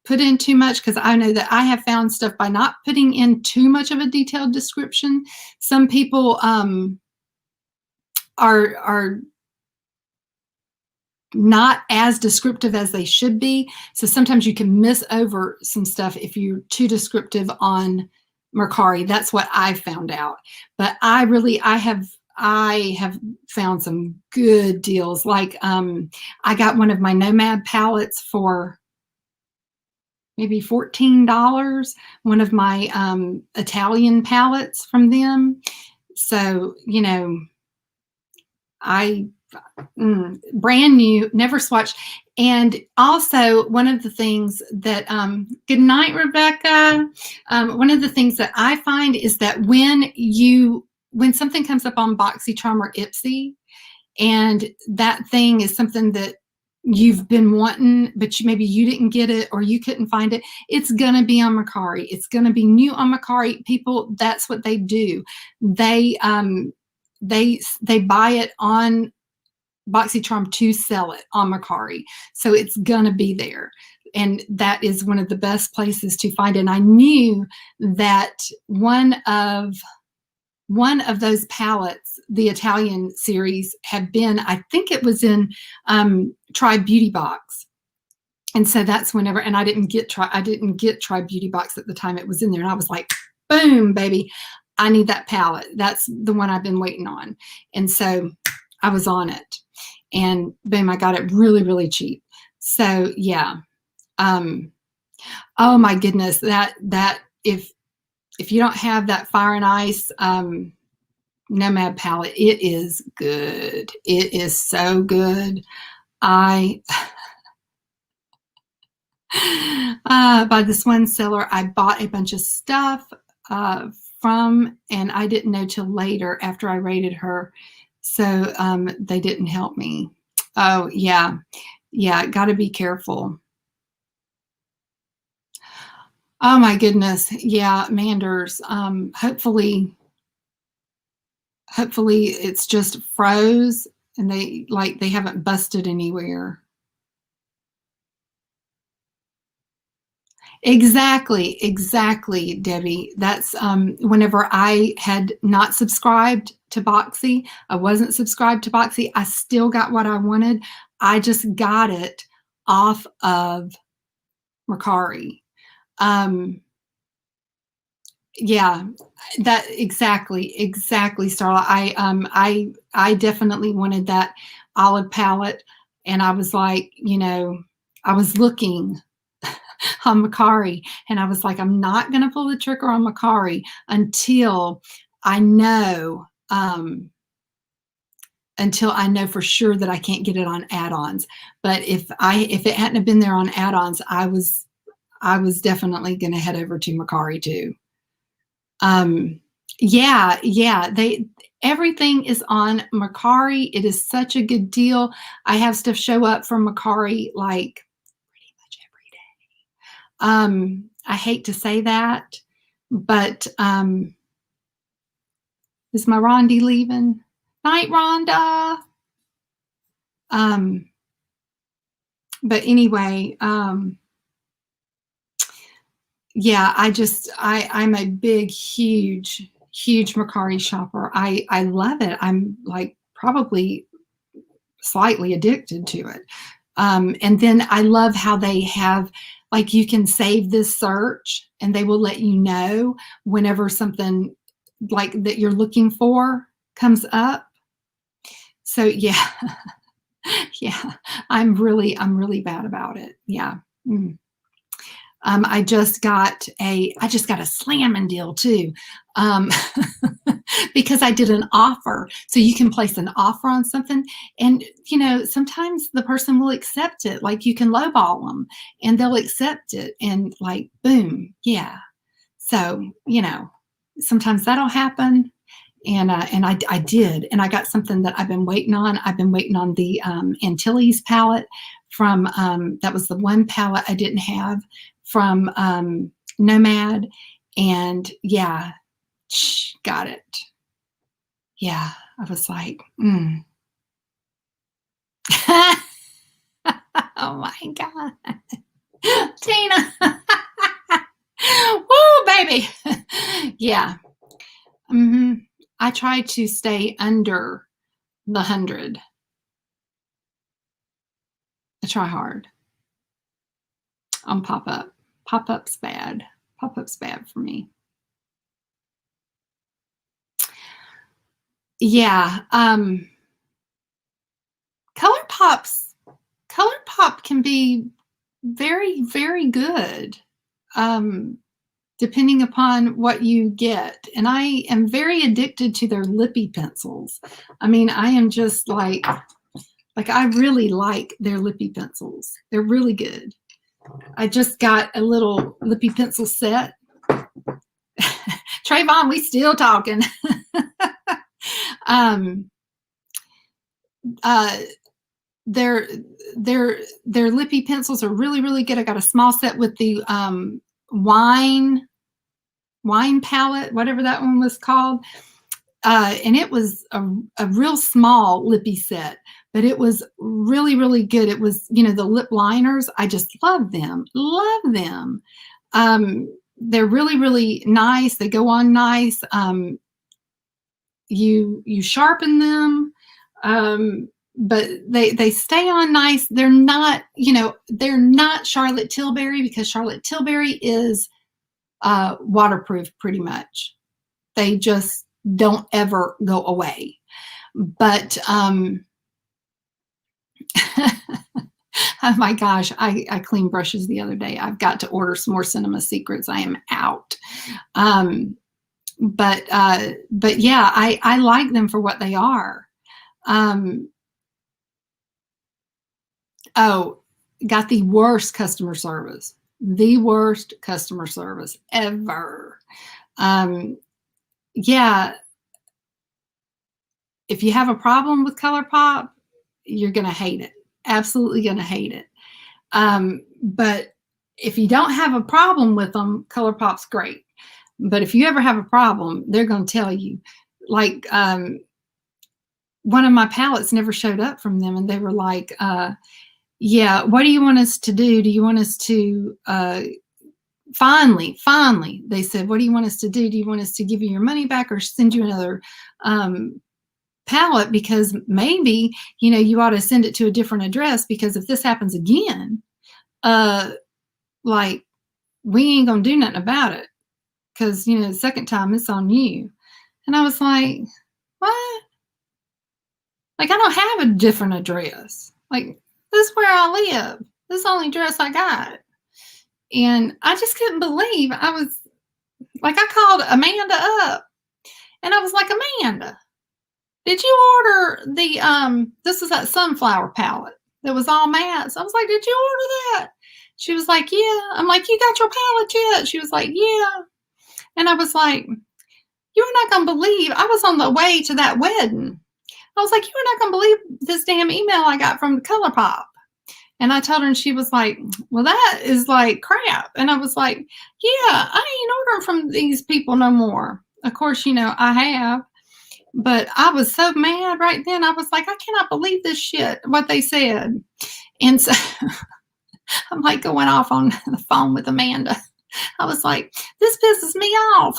put in too much, because I know that I have found stuff by not putting in too much of a detailed description. Some people are not as descriptive as they should be. So sometimes you can miss over some stuff if you're too descriptive on Mercari. That's what I found out. But I have found some good deals. Like I got one of my Nomad palettes for maybe $14, one of my Italian palettes from them. So, brand new, never swatched. And also one of the things that, good night, Rebecca. One of the things that I find is that when something comes up on BoxyCharm or Ipsy, and that thing is something that you've been wanting, but maybe you didn't get it or you couldn't find it, it's going to be on Mercari. It's going to be new on Mercari. People, that's what they do. They buy it on BoxyCharm to sell it on Mercari. So it's going to be there. And that is one of the best places to find it. And I knew that one of those palettes, the Italian series, had been, I think it was in Tribe Beauty Box. And so that's whenever, and I didn't get Tribe Beauty Box at the time it was in there. And I was like, boom, baby, I need that palette. That's the one I've been waiting on. And so I was on it. And boom, I got it really, really cheap. So yeah. Oh my goodness, that if you don't have that Fire and Ice Nomad palette, it is good. It is so good. By this one seller, I bought a bunch of stuff from, and I didn't know till later after I rated her. So they didn't help me. Oh, yeah. Yeah, got to be careful. Oh, my goodness. Yeah, Manders. Hopefully it's just froze and they haven't busted anywhere. Exactly, Debbie. That's whenever I had not subscribed to Boxy, I wasn't subscribed to Boxy, I still got what I wanted. I just got it off of Mercari. Yeah, that exactly, Starla. I definitely wanted that olive palette, and I was like, I was looking on Mercari, and I was like, I'm not going to pull the trigger on Mercari until I know for sure that I can't get it on add-ons. But if it hadn't have been there on add-ons, I was definitely going to head over to Mercari too. Yeah, everything is on Mercari. It is such a good deal. I have stuff show up from Mercari like pretty much every day. I hate to say that, but is my Rhonda leaving? Night, Rhonda. But anyway, yeah, I'm a big, huge Mercari shopper. I love it. I'm like probably slightly addicted to it. And then I love how they have, like, you can save this search and they will let you know whenever something like that you're looking for comes up. So yeah, yeah, I'm really bad about it. Yeah. I just got a slamming deal too, um, because I did an offer. So you can place an offer on something, and sometimes the person will accept it. Like you can lowball them, and they'll accept it, and like boom, yeah. So sometimes that'll happen, and I did, and I got something that I've been waiting on. I've been waiting on the Antilles palette from that was the one palette I didn't have from Nomad, and yeah, got it. Yeah, I was like, oh my God, Tina, woo, baby, yeah. I try to stay under the 100. I try hard on pop-up. Pop-up's bad. Pop-up's bad for me. Yeah. ColourPop can be very, very good, depending upon what you get. And I am very addicted to their lippy pencils. I mean, I am just like I really like their lippy pencils. They're really good. I just got a little lippy pencil set. Trayvon, we still talking. Their lippy pencils are really, really good. I got a small set with the wine palette, whatever that one was called. And it was a real small lippy set, but it was really, really good. It was, the lip liners. I just love them. Love them. They're really, really nice. They go on nice. You sharpen them, but they stay on nice. They're not, they're not Charlotte Tilbury, because Charlotte Tilbury is waterproof pretty much. They just don't ever go away. But oh my gosh, I cleaned brushes the other day. I've got to order some more Cinema Secrets. I am out. But yeah, I like them for what they are. Oh, got the worst customer service. The worst customer service ever. Yeah, if you have a problem with ColourPop, you're going to hate it. Absolutely going to hate it. But if you don't have a problem with them, ColourPop's great. But if you ever have a problem, they're going to tell you. Like one of my palettes never showed up from them, and they were like, yeah, what do you want us to do? Do you want us to finally, they said, what do you want us to do? Do you want us to give you your money back or send you another palette? Because maybe, you ought to send it to a different address, because if this happens again, like, we ain't gonna do nothing about it, because, the second time it's on you. And I was like, what? Like, I don't have a different address. Like, this is where I live. This is the only address I got. And I just couldn't believe. I was like, I called Amanda up, and I was like, Amanda, did you order the this is that sunflower palette that was all mattes? I was like, did you order that? She was like, yeah. I'm like, you got your palette yet? She was like, yeah. And I was like, you're not gonna believe, I was on the way to that wedding. I was like, you're not gonna believe this damn email I got from ColourPop. And I told her, and she was like, well, that is like crap. And I was like, yeah, I ain't ordering from these people no more. Of course, I have. But I was so mad right then. I was like, I cannot believe this shit, what they said. And so I'm like going off on the phone with Amanda. I was like, this pisses me off.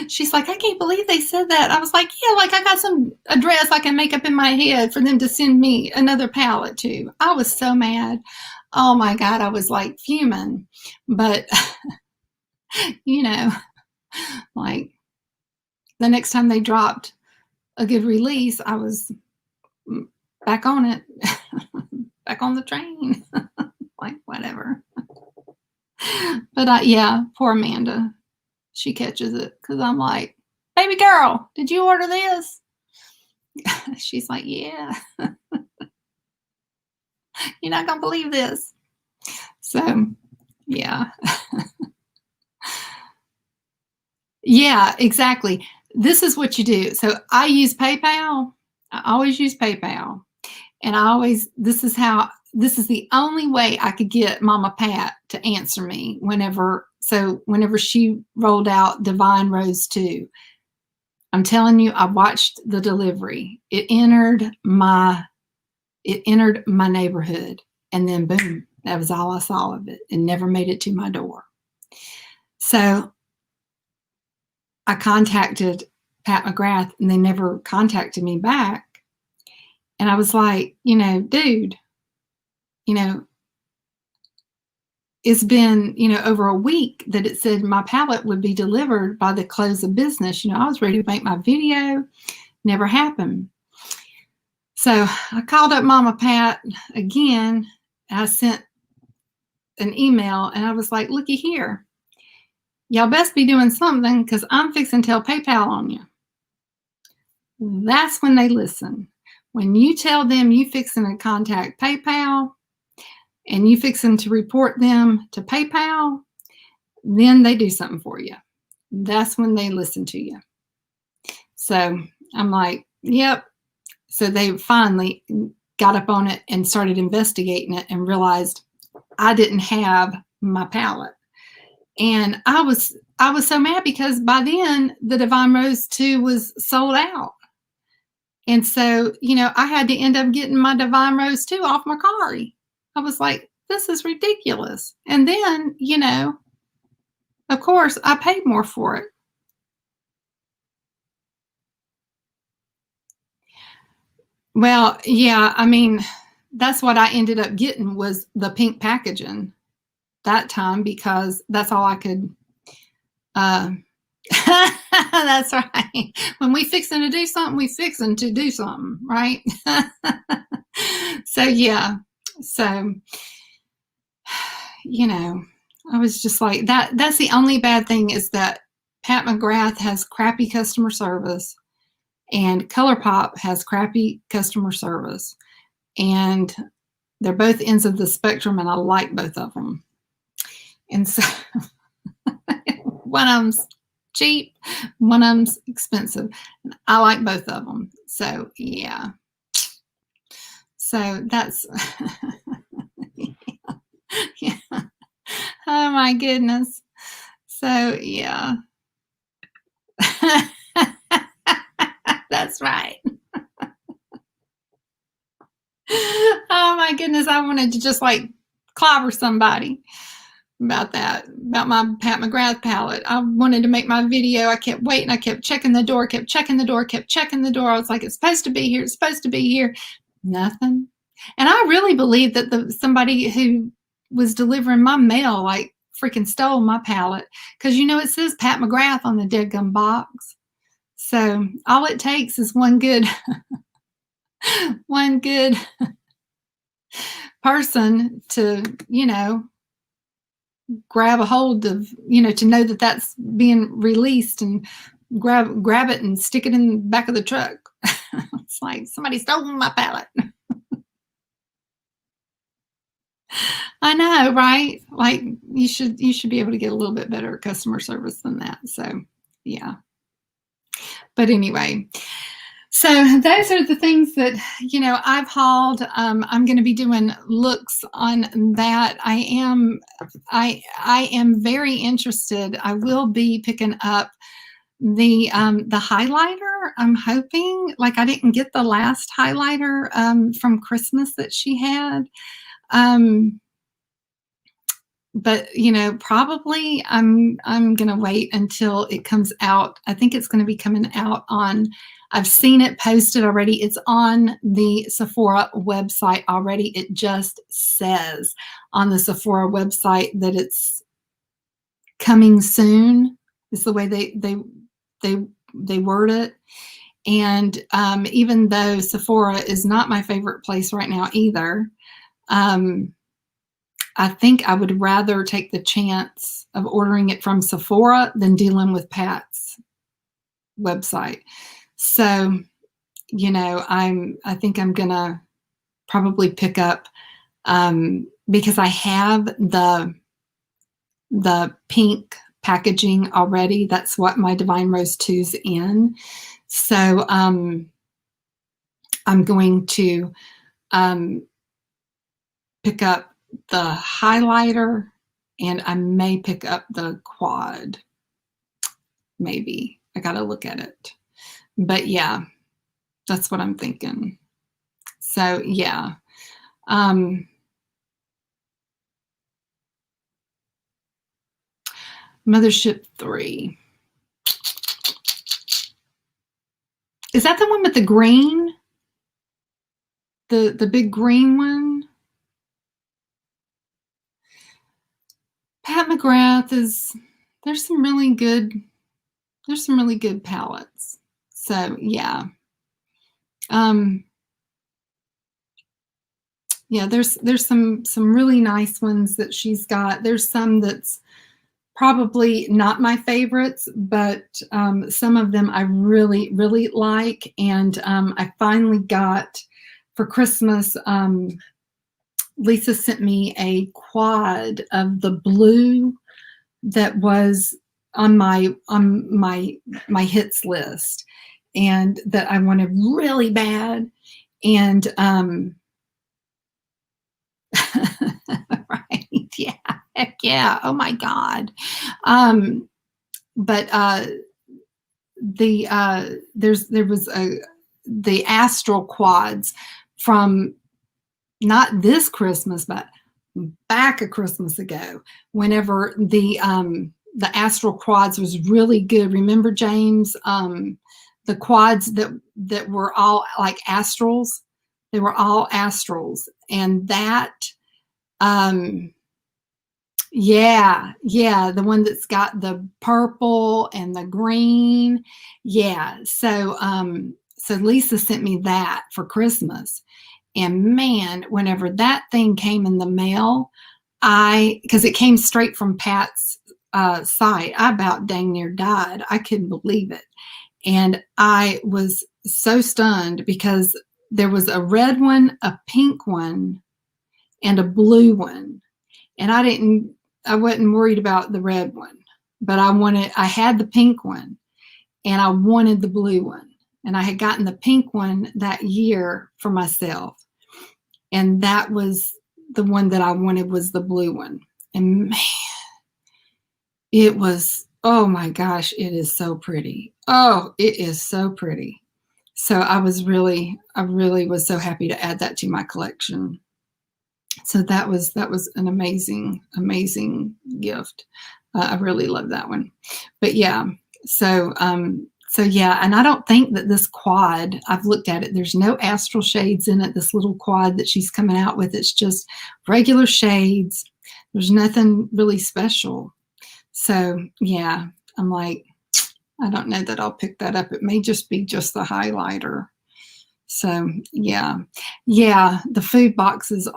She's like, I can't believe they said that. I was like, yeah, like I got some address I can make up in my head for them to send me another palette to. I was so mad. Oh my God, I was like fuming. But, like the next time they dropped a good release, I was back on it, back on the train. Like, whatever. But yeah, poor Amanda. She catches it because I'm like, baby girl, did you order this? She's like, yeah. You're not going to believe this. So, yeah. Yeah, exactly. This is what you do. So I use PayPal. I always use PayPal. And this is the only way I could get Mama Pat to answer me whenever she rolled out Divine Rose 2. I'm telling you, I watched the delivery. It entered my neighborhood, and then boom, that was all I saw of it. It never made it to my door. So I contacted Pat McGrath, and they never contacted me back. And I was like, dude, it's been, over a week that it said my palette would be delivered by the close of business. I was ready to make my video. Never happened. So I called up Mama Pat again. I sent an email, and I was like, looky here. Y'all best be doing something, because I'm fixing to tell PayPal on you. That's when they listen. When you tell them you fixing to contact PayPal and you fixing to report them to PayPal, then they do something for you. That's when they listen to you. So I'm like, yep. So they finally got up on it and started investigating it and realized I didn't have my palette. And I was so mad because by then the Divine Rose 2 was sold out. And so, I had to end up getting my Divine Rose 2 off Mercari. I was like, this is ridiculous. And then, of course, I paid more for it. Well, yeah, I mean, that's what I ended up getting was the pink packaging that time, because that's all I could. That's right. When we fixing to do something, we fixing to do something, right? So, yeah. So, I was just like, that's the only bad thing, is that Pat McGrath has crappy customer service and ColourPop has crappy customer service. And they're both ends of the spectrum, and I like both of them. And so one of them's cheap, one of them's expensive. I like both of them. So, yeah. So that's, yeah. Oh my goodness. So, yeah. That's right. Oh my goodness. I wanted to just like clobber somebody about that, about my Pat McGrath palette. I wanted to make my video. I kept waiting. I kept checking the door, kept checking the door. I was like, it's supposed to be here. It's supposed to be here. Nothing. And I really believe that somebody who was delivering my mail like freaking stole my palette, because it says Pat McGrath on the dead gum box. So all it takes is one good person to grab a hold of, to know that that's being released, and grab it and stick it in the back of the truck. It's like somebody stole my palette. I know, right? Like you should be able to get a little bit better customer service than that. So, yeah. But anyway, so those are the things that, I've hauled. I'm going to be doing looks on that. I am very interested. I will be picking up the highlighter. I'm hoping, like, I didn't get the last highlighter from Christmas that she had. But probably I'm gonna wait until it comes out. I think it's gonna be coming out on, I've seen it posted already. It's on the Sephora website already. It just says on the Sephora website that it's coming soon. Is the way they word it. And even though Sephora is not my favorite place right now either, I think I would rather take the chance of ordering it from Sephora than dealing with Pat's website. So, you know, I think I'm gonna probably pick up, because I have the pink packaging already. That's what my Divine Rose 2's in. So I'm going to pick up the highlighter, and I may pick up the quad. Maybe. I got to look at it. But yeah, that's what I'm thinking. So yeah. Mothership 3. Is that the one with the green? The big green one? Pat McGrath there's some really good palettes. So yeah. Yeah, there's some really nice ones that she's got. There's some that's probably not my favorites, but some of them I really, really like. And I finally got, for Christmas, Lisa sent me a quad of the blue that was on my hits list, and that I wanted really bad. And right, yeah, heck yeah, oh my God. But there was the Astral quads from not this Christmas, but back a Christmas ago, whenever the Astral quads was really good. Remember, James, the quads that were all like astrals? They were all astrals. And that, yeah, the one that's got the purple and the green. Yeah. So so Lisa sent me that for Christmas. And man, whenever that thing came in the mail, because it came straight from Pat's site, I about dang near died. I couldn't believe it. And I was so stunned because there was a red one, a pink one, and a blue one. And I wasn't worried about the red one, but I had the pink one, and I wanted the blue one. And I had gotten the pink one that year for myself. And that was the one that I wanted, was the blue one. And man, it was, oh my gosh, it is so pretty. Oh, it is so pretty. So I really was so happy to add that to my collection. So that was an amazing gift. I really love that one. But yeah, so yeah, and I don't think that this quad, I've looked at it, there's no astral shades in it, this little quad that she's coming out with. It's just regular shades. There's nothing really special. So yeah, I'm like, I don't know that I'll pick that up. It may just be just the highlighter. So yeah, the food boxes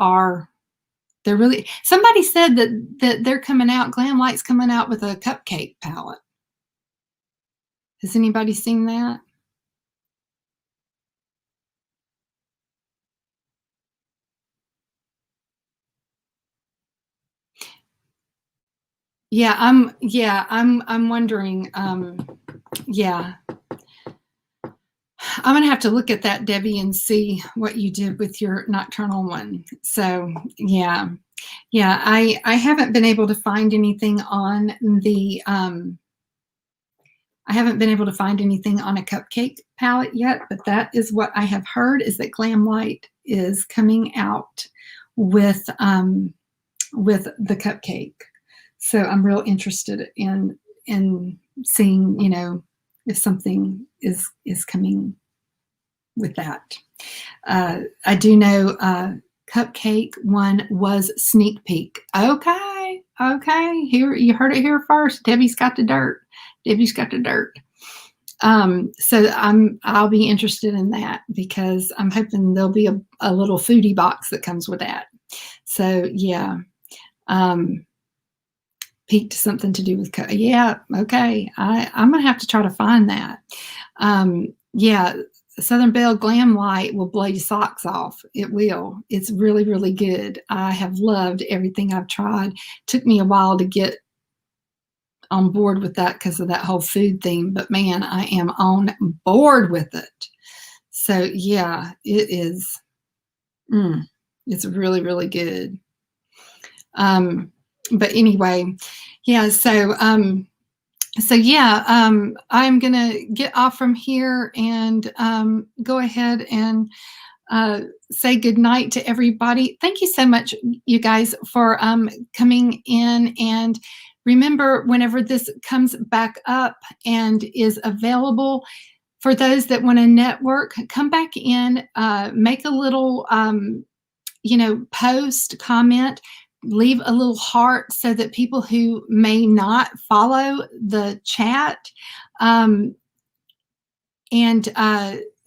they're really, somebody said that they're coming out, Glam Light's coming out with a cupcake palette. Has anybody seen that? Yeah, I'm wondering, yeah. I'm gonna have to look at that, Debbie, and see what you did with your nocturnal one. So yeah, I haven't been able to find anything on the I haven't been able to find anything on a cupcake palette yet, but that is what I have heard, is that Glam Light is coming out with the cupcake. So I'm real interested in seeing, you know, if something is coming with that. I do know cupcake one was sneak peek. Okay, here, you heard it here first. Debbie's got the dirt. So I'll be interested in that, because I'm hoping there'll be a little foodie box that comes with that. So yeah, um, peaked something to do with yeah. Okay, I'm gonna have to try to find that. Yeah, Southern Belle Glam Light will blow your socks off. It will. It's really, really good. I have loved everything I've tried. Took me a while to get on board with that because of that whole food theme, but man, I am on board with it. So yeah, it is. It's really, really good. But anyway, yeah. So yeah, I'm gonna get off from here and go ahead and say good night to everybody. Thank you so much, you guys, for coming in. And remember, whenever this comes back up and is available, for those that want to network, come back in, make a little, post, comment, leave a little heart so that people who may not follow the chat, um, and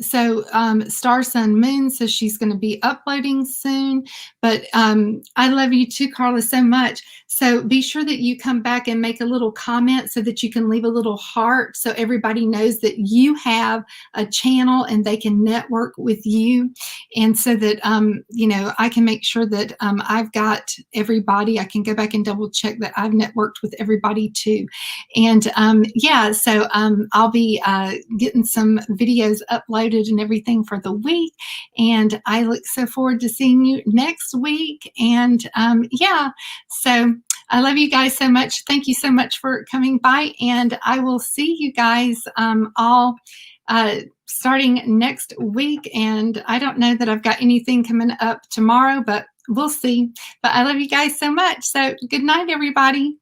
Star Sun Moon says she's going to be uploading soon. But I love you too, Carla, so much. So be sure that you come back and make a little comment so that you can leave a little heart so everybody knows that you have a channel and they can network with you. And so that, I can make sure that I've got everybody. I can go back and double check that I've networked with everybody too. And so I'll be getting some videos uploaded and everything for the week. And I look so forward to seeing you next week. And so I love you guys so much. Thank you so much for coming by. And I will see you guys all starting next week. And I don't know that I've got anything coming up tomorrow, but we'll see. But I love you guys so much. So good night, everybody.